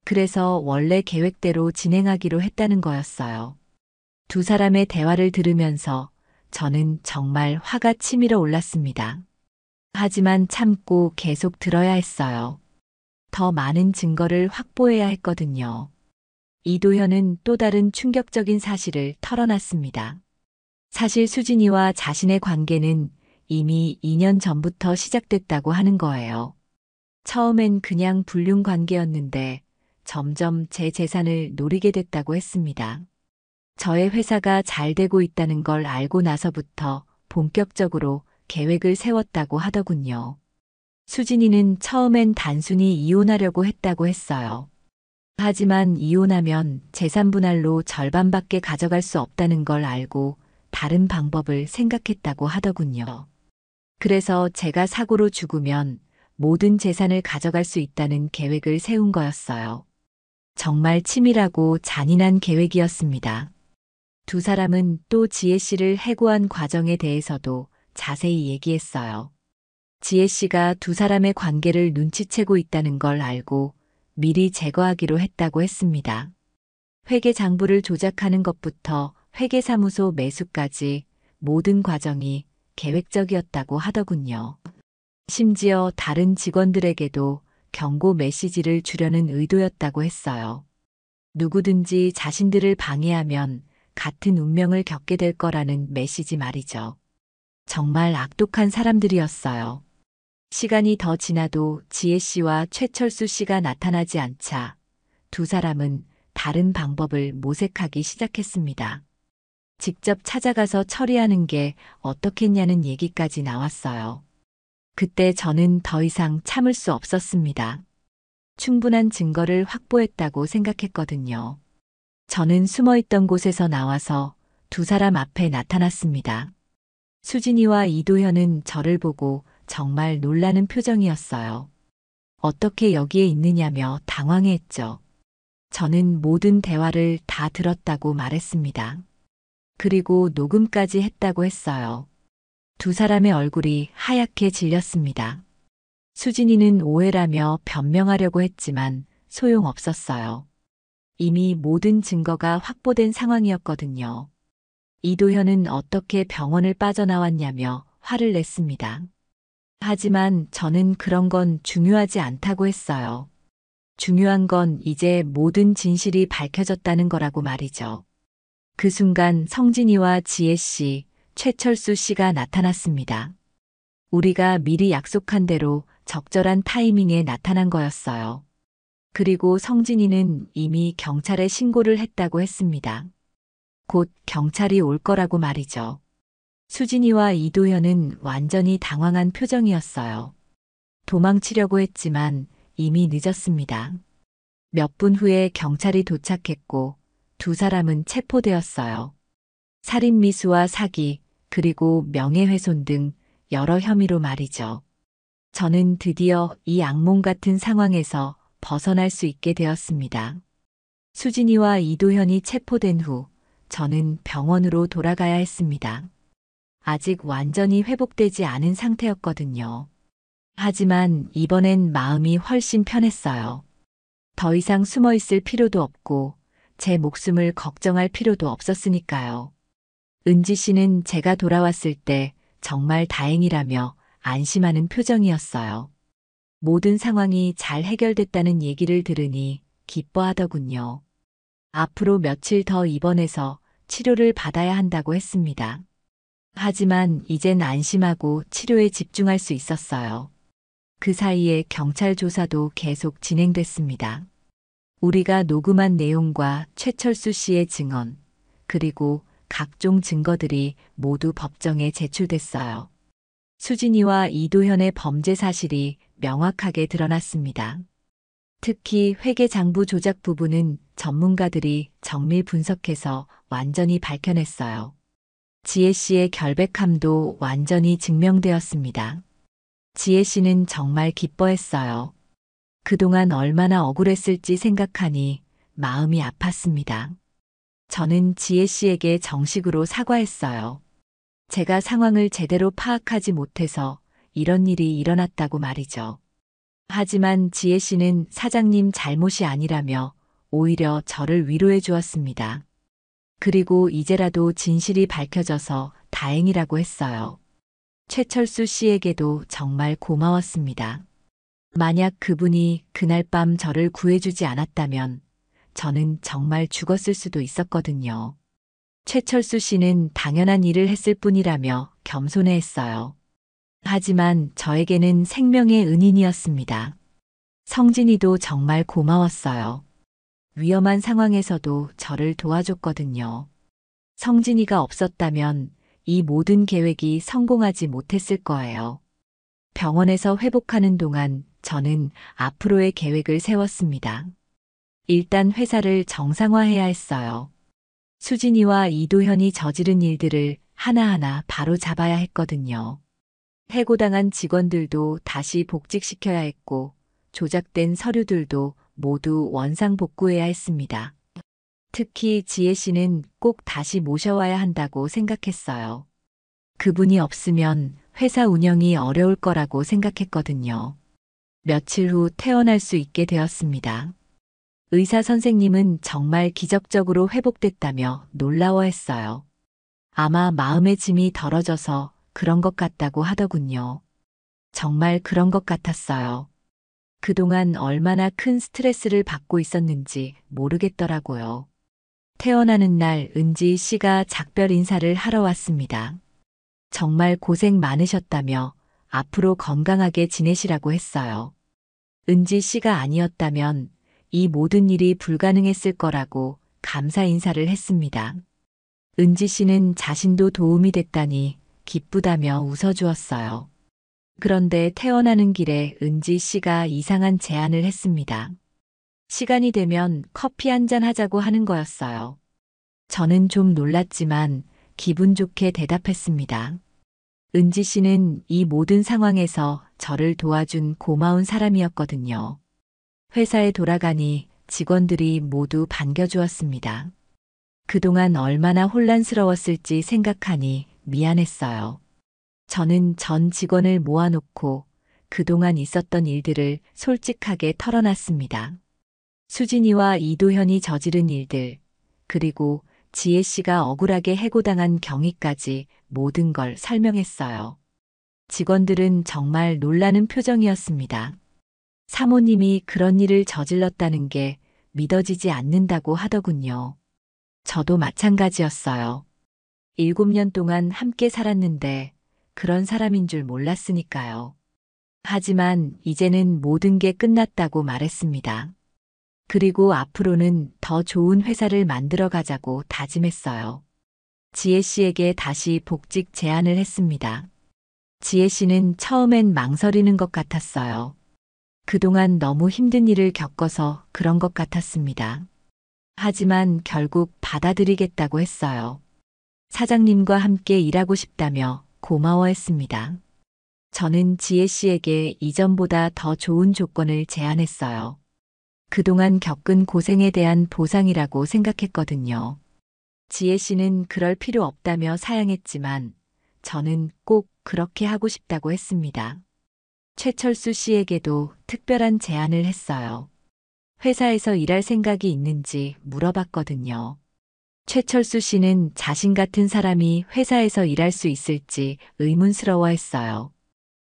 그래서 원래 계획대로 진행하기로 했다는 거였어요. 두 사람의 대화를 들으면서 저는 정말 화가 치밀어 올랐습니다. 하지만 참고 계속 들어야 했어요. 더 많은 증거를 확보해야 했거든요. 이도현은 또 다른 충격적인 사실을 털어놨습니다. 사실 수진이와 자신의 관계는 이미 2년 전부터 시작됐다고 하는 거예요. 처음엔 그냥 불륜 관계였는데 점점 제 재산을 노리게 됐다고 했습니다. 저의 회사가 잘 되고 있다는 걸 알고 나서부터 본격적으로 계획을 세웠다고 하더군요. 수진이는 처음엔 단순히 이혼하려고 했다고 했어요. 하지만 이혼하면 재산 분할로 절반밖에 가져갈 수 없다는 걸 알고 다른 방법을 생각했다고 하더군요. 그래서 제가 사고로 죽으면 모든 재산을 가져갈 수 있다는 계획을 세운 거였어요. 정말 치밀하고 잔인한 계획이었습니다. 두 사람은 또 지혜 씨를 해고한 과정에 대해서도 자세히 얘기했어요. 지혜 씨가 두 사람의 관계를 눈치채고 있다는 걸 알고 미리 제거하기로 했다고 했습니다. 회계 장부를 조작하는 것부터 회계사무소 매수까지 모든 과정이 계획적이었다고 하더군요. 심지어 다른 직원들에게도 경고 메시지를 주려는 의도였다고 했어요. 누구든지 자신들을 방해하면 같은 운명을 겪게 될 거라는 메시지 말이죠. 정말 악독한 사람들이었어요. 시간이 더 지나도 지혜 씨와 최철수 씨가 나타나지 않자 두 사람은 다른 방법을 모색하기 시작했습니다. 직접 찾아가서 처리하는 게 어떻겠냐는 얘기까지 나왔어요. 그때 저는 더 이상 참을 수 없었습니다. 충분한 증거를 확보했다고 생각했거든요. 저는 숨어있던 곳에서 나와서 두 사람 앞에 나타났습니다. 수진이와 이도현은 저를 보고 정말 놀라는 표정이었어요. 어떻게 여기에 있느냐며 당황해했죠. 저는 모든 대화를 다 들었다고 말했습니다. 그리고 녹음까지 했다고 했어요. 두 사람의 얼굴이 하얗게 질렸습니다. 수진이는 오해라며 변명하려고 했지만 소용없었어요. 이미 모든 증거가 확보된 상황이었거든요. 이도현은 어떻게 병원을 빠져나왔냐며 화를 냈습니다. 하지만 저는 그런 건 중요하지 않다고 했어요. 중요한 건 이제 모든 진실이 밝혀졌다는 거라고 말이죠. 그 순간 성진이와 지혜 씨, 최철수 씨가 나타났습니다. 우리가 미리 약속한 대로 적절한 타이밍에 나타난 거였어요. 그리고 성진이는 이미 경찰에 신고를 했다고 했습니다. 곧 경찰이 올 거라고 말이죠. 수진이와 이도현은 완전히 당황한 표정이었어요. 도망치려고 했지만 이미 늦었습니다. 몇 분 후에 경찰이 도착했고 두 사람은 체포되었어요. 살인미수와 사기, 그리고 명예훼손 등 여러 혐의로 말이죠. 저는 드디어 이 악몽 같은 상황에서 벗어날 수 있게 되었습니다. 수진이와 이도현이 체포된 후 저는 병원으로 돌아가야 했습니다. 아직 완전히 회복되지 않은 상태였거든요. 하지만 이번엔 마음이 훨씬 편했어요. 더 이상 숨어 있을 필요도 없고 제 목숨을 걱정할 필요도 없었으니까요. 은지 씨는 제가 돌아왔을 때 정말 다행이라며 안심하는 표정이었어요. 모든 상황이 잘 해결됐다는 얘기를 들으니 기뻐하더군요. 앞으로 며칠 더 입원해서 치료를 받아야 한다고 했습니다. 하지만 이젠 안심하고 치료에 집중할 수 있었어요. 그 사이에 경찰 조사도 계속 진행됐습니다. 우리가 녹음한 내용과 최철수 씨의 증언, 그리고 각종 증거들이 모두 법정에 제출됐어요. 수진이와 이도현의 범죄 사실이 명확하게 드러났습니다. 특히 회계장부 조작 부분은 전문가들이 정밀 분석해서 완전히 밝혀냈어요. 지혜 씨의 결백함도 완전히 증명되었습니다. 지혜 씨는 정말 기뻐했어요. 그동안 얼마나 억울했을지 생각하니 마음이 아팠습니다. 저는 지혜 씨에게 정식으로 사과했어요. 제가 상황을 제대로 파악하지 못해서 이런 일이 일어났다고 말이죠. 하지만 지혜 씨는 사장님 잘못이 아니라며 오히려 저를 위로해 주었습니다. 그리고 이제라도 진실이 밝혀져서 다행이라고 했어요. 최철수 씨에게도 정말 고마웠습니다. 만약 그분이 그날 밤 저를 구해주지 않았다면 저는 정말 죽었을 수도 있었거든요. 최철수 씨는 당연한 일을 했을 뿐이라며 겸손해했어요. 하지만 저에게는 생명의 은인이었습니다. 성진이도 정말 고마웠어요. 위험한 상황에서도 저를 도와줬거든요. 성진이가 없었다면 이 모든 계획이 성공하지 못했을 거예요. 병원에서 회복하는 동안 저는 앞으로의 계획을 세웠습니다. 일단 회사를 정상화해야 했어요. 수진이와 이도현이 저지른 일들을 하나하나 바로 잡아야 했거든요. 해고당한 직원들도 다시 복직시켜야 했고, 조작된 서류들도 모두 원상복구해야 했습니다. 특히 지혜 씨는 꼭 다시 모셔와야 한다고 생각했어요. 그분이 없으면 회사 운영이 어려울 거라고 생각했거든요. 며칠 후 퇴원할 수 있게 되었습니다. 의사 선생님은 정말 기적적으로 회복됐다며 놀라워했어요. 아마 마음의 짐이 덜어져서 그런 것 같다고 하더군요. 정말 그런 것 같았어요. 그동안 얼마나 큰 스트레스를 받고 있었는지 모르겠더라고요. 퇴원하는 날 은지 씨가 작별 인사를 하러 왔습니다. 정말 고생 많으셨다며 앞으로 건강하게 지내시라고 했어요. 은지 씨가 아니었다면 이 모든 일이 불가능했을 거라고 감사 인사를 했습니다. 은지 씨는 자신도 도움이 됐다니 기쁘다며 웃어주었어요. 그런데 퇴원하는 길에 은지 씨가 이상한 제안을 했습니다. 시간이 되면 커피 한잔 하자고 하는 거였어요. 저는 좀 놀랐지만 기분 좋게 대답했습니다. 은지 씨는 이 모든 상황에서 저를 도와준 고마운 사람이었거든요. 회사에 돌아가니 직원들이 모두 반겨주었습니다. 그동안 얼마나 혼란스러웠을지 생각하니 미안했어요. 저는 전 직원을 모아놓고 그동안 있었던 일들을 솔직하게 털어놨습니다. 수진이와 이도현이 저지른 일들, 그리고 지혜 씨가 억울하게 해고당한 경위까지 모든 걸 설명했어요. 직원들은 정말 놀라는 표정이었습니다. 사모님이 그런 일을 저질렀다는 게 믿어지지 않는다고 하더군요. 저도 마찬가지였어요. 7년 동안 함께 살았는데 그런 사람인 줄 몰랐으니까요. 하지만 이제는 모든 게 끝났다고 말했습니다. 그리고 앞으로는 더 좋은 회사를 만들어 가자고 다짐했어요. 지혜 씨에게 다시 복직 제안을 했습니다. 지혜 씨는 처음엔 망설이는 것 같았어요. 그동안 너무 힘든 일을 겪어서 그런 것 같았습니다. 하지만 결국 받아들이겠다고 했어요. 사장님과 함께 일하고 싶다며 고마워했습니다. 저는 지혜 씨에게 이전보다 더 좋은 조건을 제안했어요. 그동안 겪은 고생에 대한 보상이라고 생각했거든요. 지혜 씨는 그럴 필요 없다며 사양했지만 저는 꼭 그렇게 하고 싶다고 했습니다. 최철수 씨에게도 특별한 제안을 했어요. 회사에서 일할 생각이 있는지 물어봤거든요. 최철수 씨는 자신 같은 사람이 회사에서 일할 수 있을지 의문스러워 했어요.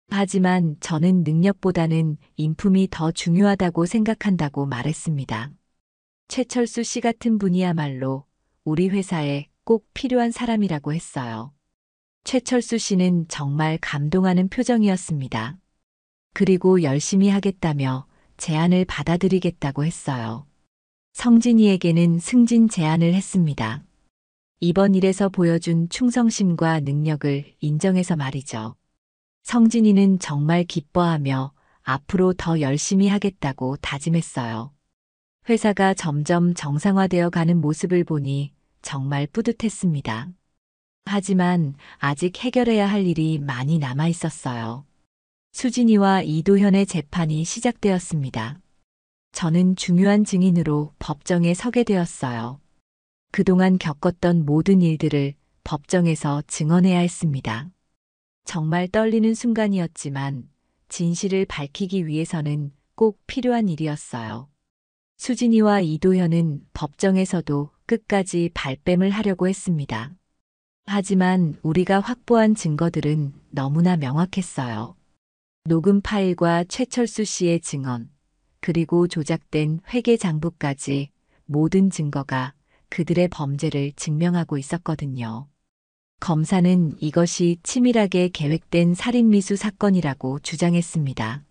하지만 저는 능력보다는 인품이 더 중요하다고 생각한다고 말했습니다. 최철수 씨 같은 분이야말로 우리 회사에 꼭 필요한 사람이라고 했어요. 최철수 씨는 정말 감동하는 표정이었습니다. 그리고 열심히 하겠다며 제안을 받아들이겠다고 했어요. 성진이에게는 승진 제안을 했습니다. 이번 일에서 보여준 충성심과 능력을 인정해서 말이죠. 성진이는 정말 기뻐하며 앞으로 더 열심히 하겠다고 다짐했어요. 회사가 점점 정상화되어 가는 모습을 보니 정말 뿌듯했습니다. 하지만 아직 해결해야 할 일이 많이 남아 있었어요. 수진이와 이도현의 재판이 시작되었습니다. 저는 중요한 증인으로 법정에 서게 되었어요. 그동안 겪었던 모든 일들을 법정에서 증언해야 했습니다. 정말 떨리는 순간이었지만 진실을 밝히기 위해서는 꼭 필요한 일이었어요. 수진이와 이도현은 법정에서도 끝까지 발뺌을 하려고 했습니다. 하지만 우리가 확보한 증거들은 너무나 명확했어요. 녹음 파일과 최철수 씨의 증언, 그리고 조작된 회계 장부까지 모든 증거가 그들의 범죄를 증명하고 있었거든요. 검사는 이것이 치밀하게 계획된 살인미수 사건이라고 주장했습니다.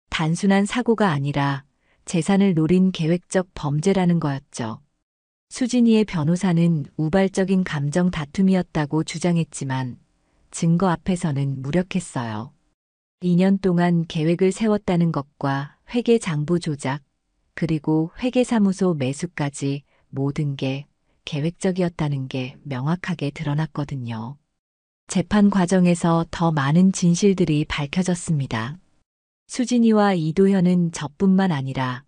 단순한 사고가 아니라 재산을 노린 계획적 범죄라는 거였죠. 수진이의 변호사는 우발적인 감정 다툼이었다고 주장했지만 증거 앞에서는 무력했어요. 2년 동안 계획을 세웠다는 것과 회계 장부 조작, 그리고 회계사무소 매수까지 모든 게 계획적이었다는 게 명확하게 드러났거든요. 재판 과정에서 더 많은 진실들이 밝혀졌습니다. 수진이와 이도현은 저뿐만 아니라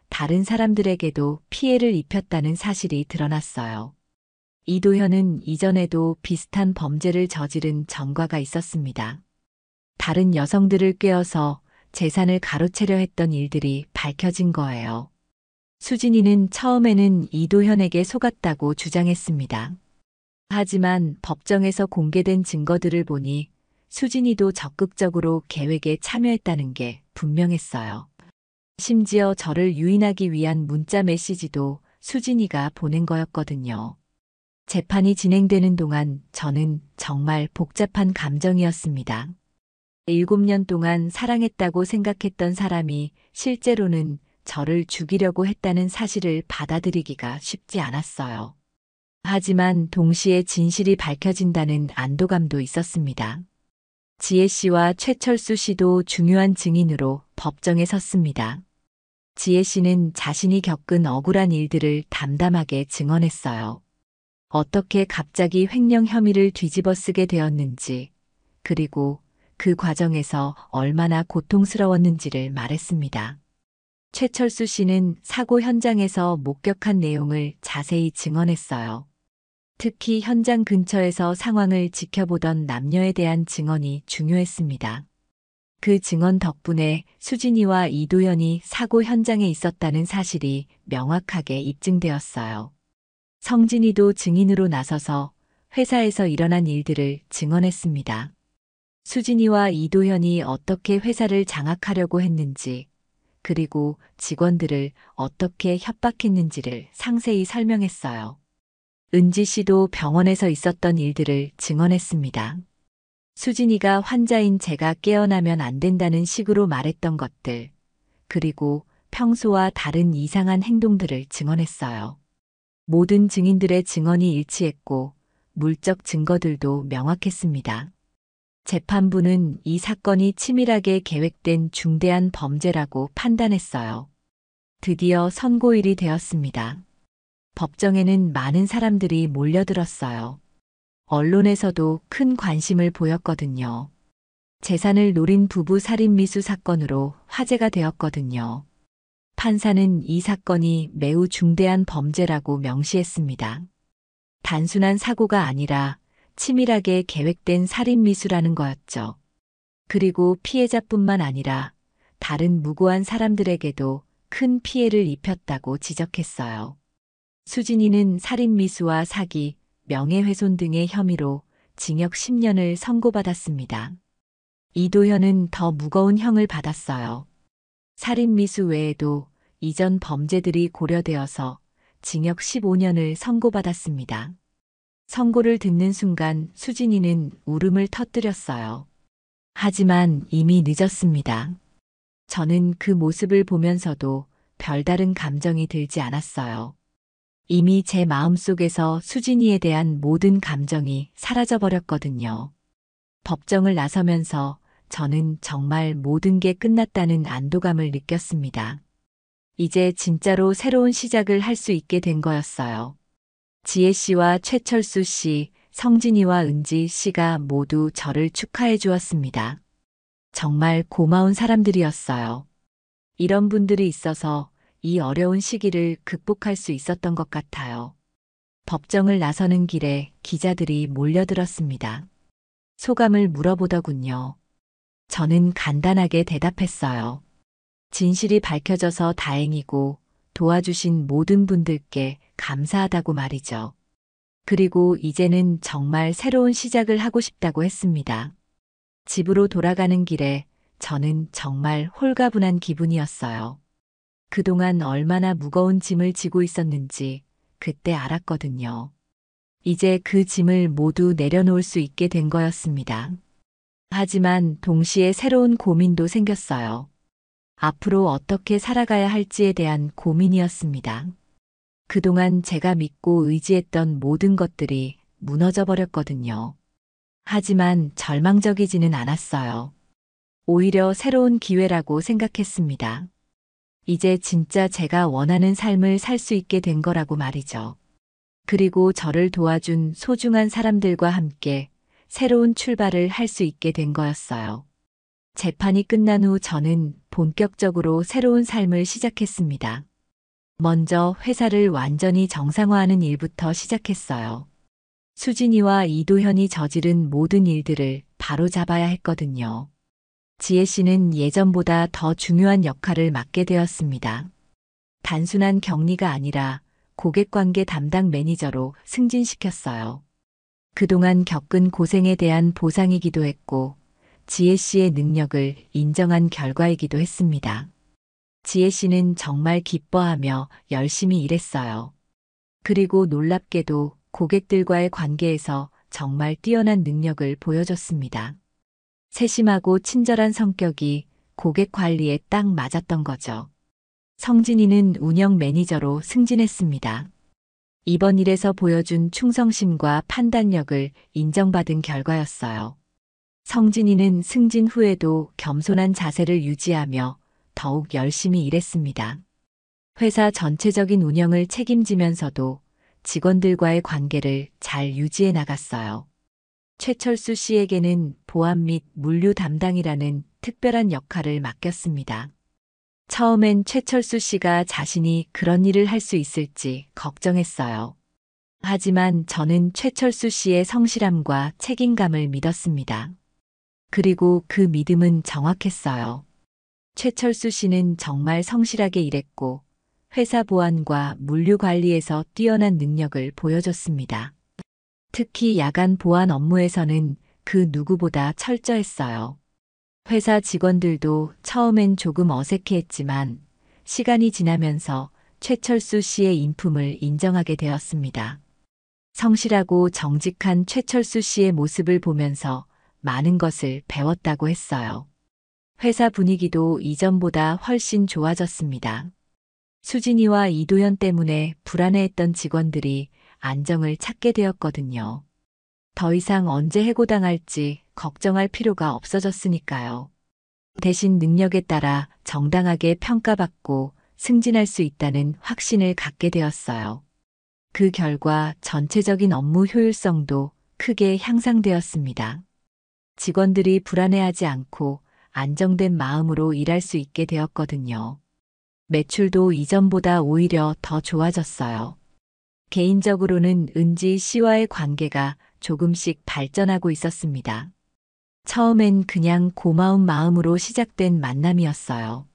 다른 사람들에게도 피해를 입혔다는 사실이 드러났어요. 이도현은 이전에도 비슷한 범죄를 저지른 전과가 있었습니다. 다른 여성들을 꿰어서 재산을 가로채려 했던 일들이 밝혀진 거예요. 수진이는 처음에는 이도현에게 속았다고 주장했습니다. 하지만 법정에서 공개된 증거들을 보니 수진이도 적극적으로 계획에 참여했다는 게 분명했어요. 심지어 저를 유인하기 위한 문자 메시지도 수진이가 보낸 거였거든요. 재판이 진행되는 동안 저는 정말 복잡한 감정이었습니다. 7년 동안 사랑했다고 생각했던 사람이 실제로는 저를 죽이려고 했다는 사실을 받아들이기가 쉽지 않았어요. 하지만 동시에 진실이 밝혀진다는 안도감도 있었습니다. 지혜 씨와 최철수 씨도 중요한 증인으로 법정에 섰습니다. 지혜 씨는 자신이 겪은 억울한 일들을 담담하게 증언했어요. 어떻게 갑자기 횡령 혐의를 뒤집어 쓰게 되었는지, 그리고 그 과정에서 얼마나 고통스러웠는지를 말했습니다. 최철수 씨는 사고 현장에서 목격한 내용을 자세히 증언했어요. 특히 현장 근처에서 상황을 지켜보던 남녀에 대한 증언이 중요했습니다. 그 증언 덕분에 수진이와 이도현이 사고 현장에 있었다는 사실이 명확하게 입증되었어요. 성진이도 증인으로 나서서 회사에서 일어난 일들을 증언했습니다. 수진이와 이도현이 어떻게 회사를 장악하려고 했는지, 그리고 직원들을 어떻게 협박했는지를 상세히 설명했어요. 은지 씨도 병원에서 있었던 일들을 증언했습니다. 수진이가 환자인 제가 깨어나면 안 된다는 식으로 말했던 것들, 그리고 평소와 다른 이상한 행동들을 증언했어요. 모든 증인들의 증언이 일치했고 물적 증거들도 명확했습니다. 재판부는 이 사건이 치밀하게 계획된 중대한 범죄라고 판단했어요. 드디어 선고일이 되었습니다. 법정에는 많은 사람들이 몰려들었어요. 언론에서도 큰 관심을 보였거든요. 재산을 노린 부부 살인미수 사건으로 화제가 되었거든요. 판사는 이 사건이 매우 중대한 범죄라고 명시했습니다. 단순한 사고가 아니라 치밀하게 계획된 살인미수라는 거였죠. 그리고 피해자뿐만 아니라 다른 무고한 사람들에게도 큰 피해를 입혔다고 지적했어요. 수진이는 살인미수와 사기, 명예훼손 등의 혐의로 징역 10년을 선고받았습니다. 이도현은 더 무거운 형을 받았어요. 살인미수 외에도 이전 범죄들이 고려되어서 징역 15년을 선고받았습니다. 선고를 듣는 순간 수진이는 울음을 터뜨렸어요. 하지만 이미 늦었습니다. 저는 그 모습을 보면서도 별다른 감정이 들지 않았어요. 이미 제 마음속에서 수진이에 대한 모든 감정이 사라져버렸거든요. 법정을 나서면서 저는 정말 모든 게 끝났다는 안도감을 느꼈습니다. 이제 진짜로 새로운 시작을 할 수 있게 된 거였어요. 지혜 씨와 최철수 씨, 성진이와 은지 씨가 모두 저를 축하해 주었습니다. 정말 고마운 사람들이었어요. 이런 분들이 있어서 이 어려운 시기를 극복할 수 있었던 것 같아요. 법정을 나서는 길에 기자들이 몰려들었습니다. 소감을 물어보더군요. 저는 간단하게 대답했어요. 진실이 밝혀져서 다행이고 도와주신 모든 분들께 감사하다고 말이죠. 그리고 이제는 정말 새로운 시작을 하고 싶다고 했습니다. 집으로 돌아가는 길에 저는 정말 홀가분한 기분이었어요. 그동안 얼마나 무거운 짐을 지고 있었는지 그때 알았거든요. 이제 그 짐을 모두 내려놓을 수 있게 된 거였습니다. 하지만 동시에 새로운 고민도 생겼어요. 앞으로 어떻게 살아가야 할지에 대한 고민이었습니다. 그동안 제가 믿고 의지했던 모든 것들이 무너져 버렸거든요. 하지만 절망적이지는 않았어요. 오히려 새로운 기회라고 생각했습니다. 이제 진짜 제가 원하는 삶을 살 수 있게 된 거라고 말이죠. 그리고 저를 도와준 소중한 사람들과 함께 새로운 출발을 할 수 있게 된 거였어요. 재판이 끝난 후 저는 본격적으로 새로운 삶을 시작했습니다. 먼저 회사를 완전히 정상화하는 일부터 시작했어요. 수진이와 이도현이 저지른 모든 일들을 바로 잡아야 했거든요. 지혜 씨는 예전보다 더 중요한 역할을 맡게 되었습니다. 단순한 격리가 아니라 고객관계 담당 매니저로 승진시켰어요. 그동안 겪은 고생에 대한 보상이기도 했고, 지혜 씨의 능력을 인정한 결과이기도 했습니다. 지혜 씨는 정말 기뻐하며 열심히 일했어요. 그리고 놀랍게도 고객들과의 관계에서 정말 뛰어난 능력을 보여줬습니다. 세심하고 친절한 성격이 고객 관리에 딱 맞았던 거죠. 성진이는 운영 매니저로 승진했습니다. 이번 일에서 보여준 충성심과 판단력을 인정받은 결과였어요. 성진이는 승진 후에도 겸손한 자세를 유지하며 더욱 열심히 일했습니다. 회사 전체적인 운영을 책임지면서도 직원들과의 관계를 잘 유지해 나갔어요. 최철수 씨에게는 보안 및 물류 담당이라는 특별한 역할을 맡겼습니다. 처음엔 최철수 씨가 자신이 그런 일을 할 수 있을지 걱정했어요. 하지만 저는 최철수 씨의 성실함과 책임감을 믿었습니다. 그리고 그 믿음은 정확했어요. 최철수 씨는 정말 성실하게 일했고 회사 보안과 물류 관리에서 뛰어난 능력을 보여줬습니다. 특히 야간 보안 업무에서는 그 누구보다 철저했어요. 회사 직원들도 처음엔 조금 어색해했지만 시간이 지나면서 최철수 씨의 인품을 인정하게 되었습니다. 성실하고 정직한 최철수 씨의 모습을 보면서 많은 것을 배웠다고 했어요. 회사 분위기도 이전보다 훨씬 좋아졌습니다. 수진이와 이도현 때문에 불안해했던 직원들이 안정을 찾게 되었거든요. 더 이상 언제 해고당할지 걱정할 필요가 없어졌으니까요. 대신 능력에 따라 정당하게 평가받고 승진할 수 있다는 확신을 갖게 되었어요. 그 결과 전체적인 업무 효율성도 크게 향상되었습니다. 직원들이 불안해하지 않고 안정된 마음으로 일할 수 있게 되었거든요. 매출도 이전보다 오히려 더 좋아졌어요. 개인적으로는 은지 씨와의 관계가 조금씩 발전하고 있었습니다. 처음엔 그냥 고마운 마음으로 시작된 만남이었어요.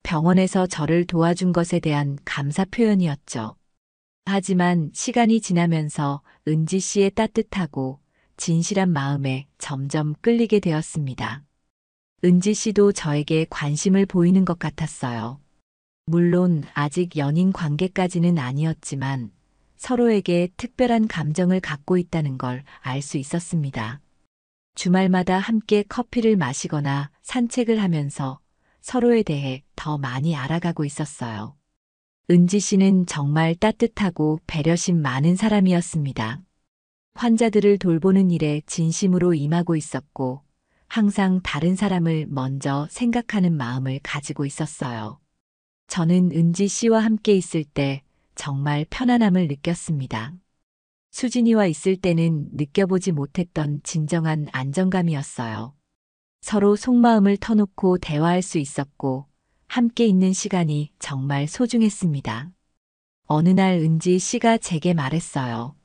병원에서 저를 도와준 것에 대한 감사 표현이었죠. 하지만 시간이 지나면서 은지 씨의 따뜻하고 진실한 마음에 점점 끌리게 되었습니다. 은지 씨도 저에게 관심을 보이는 것 같았어요. 물론 아직 연인 관계까지는 아니었지만 서로에게 특별한 감정을 갖고 있다는 걸 알 수 있었습니다. 주말마다 함께 커피를 마시거나 산책을 하면서 서로에 대해 더 많이 알아가고 있었어요. 은지 씨는 정말 따뜻하고 배려심 많은 사람이었습니다. 환자들을 돌보는 일에 진심으로 임하고 있었고, 항상 다른 사람을 먼저 생각하는 마음을 가지고 있었어요. 저는 은지 씨와 함께 있을 때 정말 편안함을 느꼈습니다. 수진이와 있을 때는 느껴보지 못했던 진정한 안정감이었어요. 서로 속마음을 터놓고 대화할 수 있었고, 함께 있는 시간이 정말 소중했습니다. 어느 날 은지 씨가 제게 말했어요.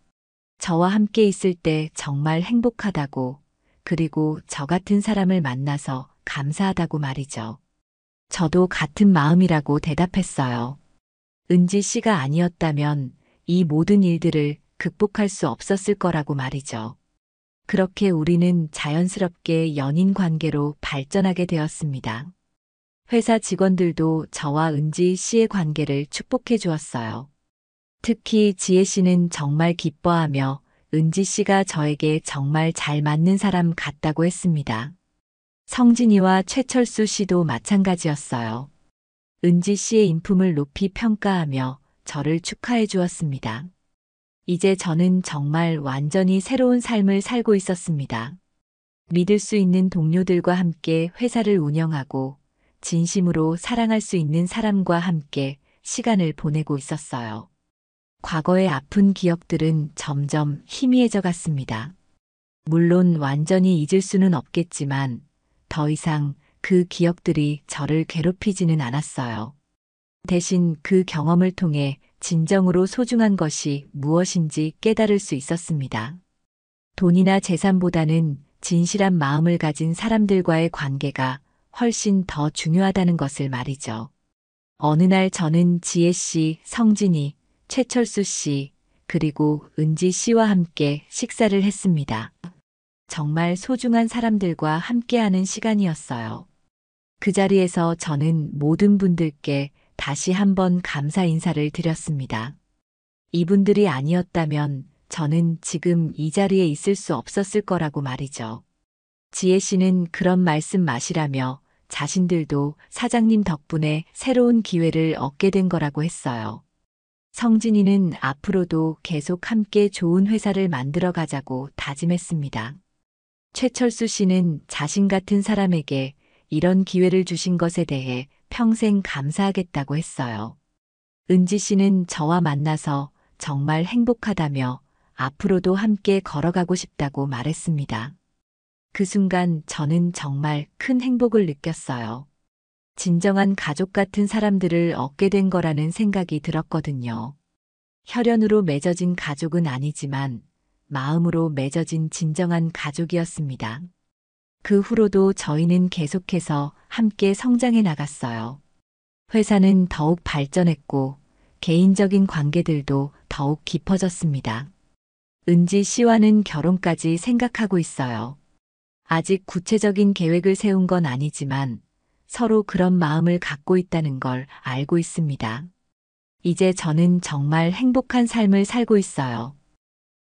저와 함께 있을 때 정말 행복하다고, 그리고 저 같은 사람을 만나서 감사하다고 말이죠. 저도 같은 마음이라고 대답했어요. 은지 씨가 아니었다면 이 모든 일들을 극복할 수 없었을 거라고 말이죠. 그렇게 우리는 자연스럽게 연인 관계로 발전하게 되었습니다. 회사 직원들도 저와 은지 씨의 관계를 축복해 주었어요. 특히 지혜 씨는 정말 기뻐하며 은지 씨가 저에게 정말 잘 맞는 사람 같다고 했습니다. 성진이와 최철수 씨도 마찬가지였어요. 은지 씨의 인품을 높이 평가하며 저를 축하해 주었습니다. 이제 저는 정말 완전히 새로운 삶을 살고 있었습니다. 믿을 수 있는 동료들과 함께 회사를 운영하고 진심으로 사랑할 수 있는 사람과 함께 시간을 보내고 있었어요. 과거의 아픈 기억들은 점점 희미해져 갔습니다. 물론 완전히 잊을 수는 없겠지만 더 이상 그 기억들이 저를 괴롭히지는 않았어요. 대신 그 경험을 통해 진정으로 소중한 것이 무엇인지 깨달을 수 있었습니다. 돈이나 재산보다는 진실한 마음을 가진 사람들과의 관계가 훨씬 더 중요하다는 것을 말이죠. 어느 날 저는 지혜 씨, 성진이, 최철수 씨, 그리고 은지 씨와 함께 식사를 했습니다. 정말 소중한 사람들과 함께하는 시간이었어요. 그 자리에서 저는 모든 분들께 다시 한번 감사 인사를 드렸습니다. 이분들이 아니었다면 저는 지금 이 자리에 있을 수 없었을 거라고 말이죠. 지혜 씨는 그런 말씀 마시라며 자신들도 사장님 덕분에 새로운 기회를 얻게 된 거라고 했어요. 성진이는 앞으로도 계속 함께 좋은 회사를 만들어 가자고 다짐했습니다. 최철수 씨는 자신 같은 사람에게 이런 기회를 주신 것에 대해 평생 감사하겠다고 했어요. 은지 씨는 저와 만나서 정말 행복하다며 앞으로도 함께 걸어가고 싶다고 말했습니다. 그 순간 저는 정말 큰 행복을 느꼈어요. 진정한 가족 같은 사람들을 얻게 된 거라는 생각이 들었거든요. 혈연으로 맺어진 가족은 아니지만 마음으로 맺어진 진정한 가족이었습니다. 그 후로도 저희는 계속해서 함께 성장해 나갔어요. 회사는 더욱 발전했고 개인적인 관계들도 더욱 깊어졌습니다. 은지 씨와는 결혼까지 생각하고 있어요. 아직 구체적인 계획을 세운 건 아니지만 서로 그런 마음을 갖고 있다는 걸 알고 있습니다. 이제 저는 정말 행복한 삶을 살고 있어요.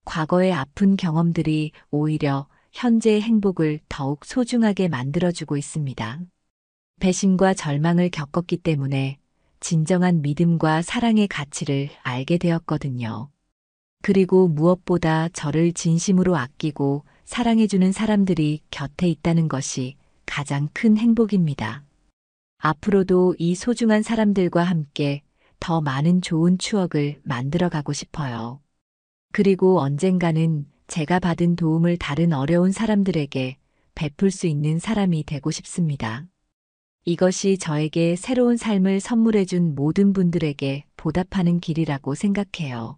과거의 아픈 경험들이 오히려 현재의 행복을 더욱 소중하게 만들어주고 있습니다. 배신과 절망을 겪었기 때문에 진정한 믿음과 사랑의 가치를 알게 되었거든요. 그리고 무엇보다 저를 진심으로 아끼고 사랑해주는 사람들이 곁에 있다는 것이 가장 큰 행복입니다. 앞으로도 이 소중한 사람들과 함께 더 많은 좋은 추억을 만들어가고 싶어요. 그리고 언젠가는 제가 받은 도움을 다른 어려운 사람들에게 베풀 수 있는 사람이 되고 싶습니다. 이것이 저에게 새로운 삶을 선물해준 모든 분들에게 보답하는 길이라고 생각해요.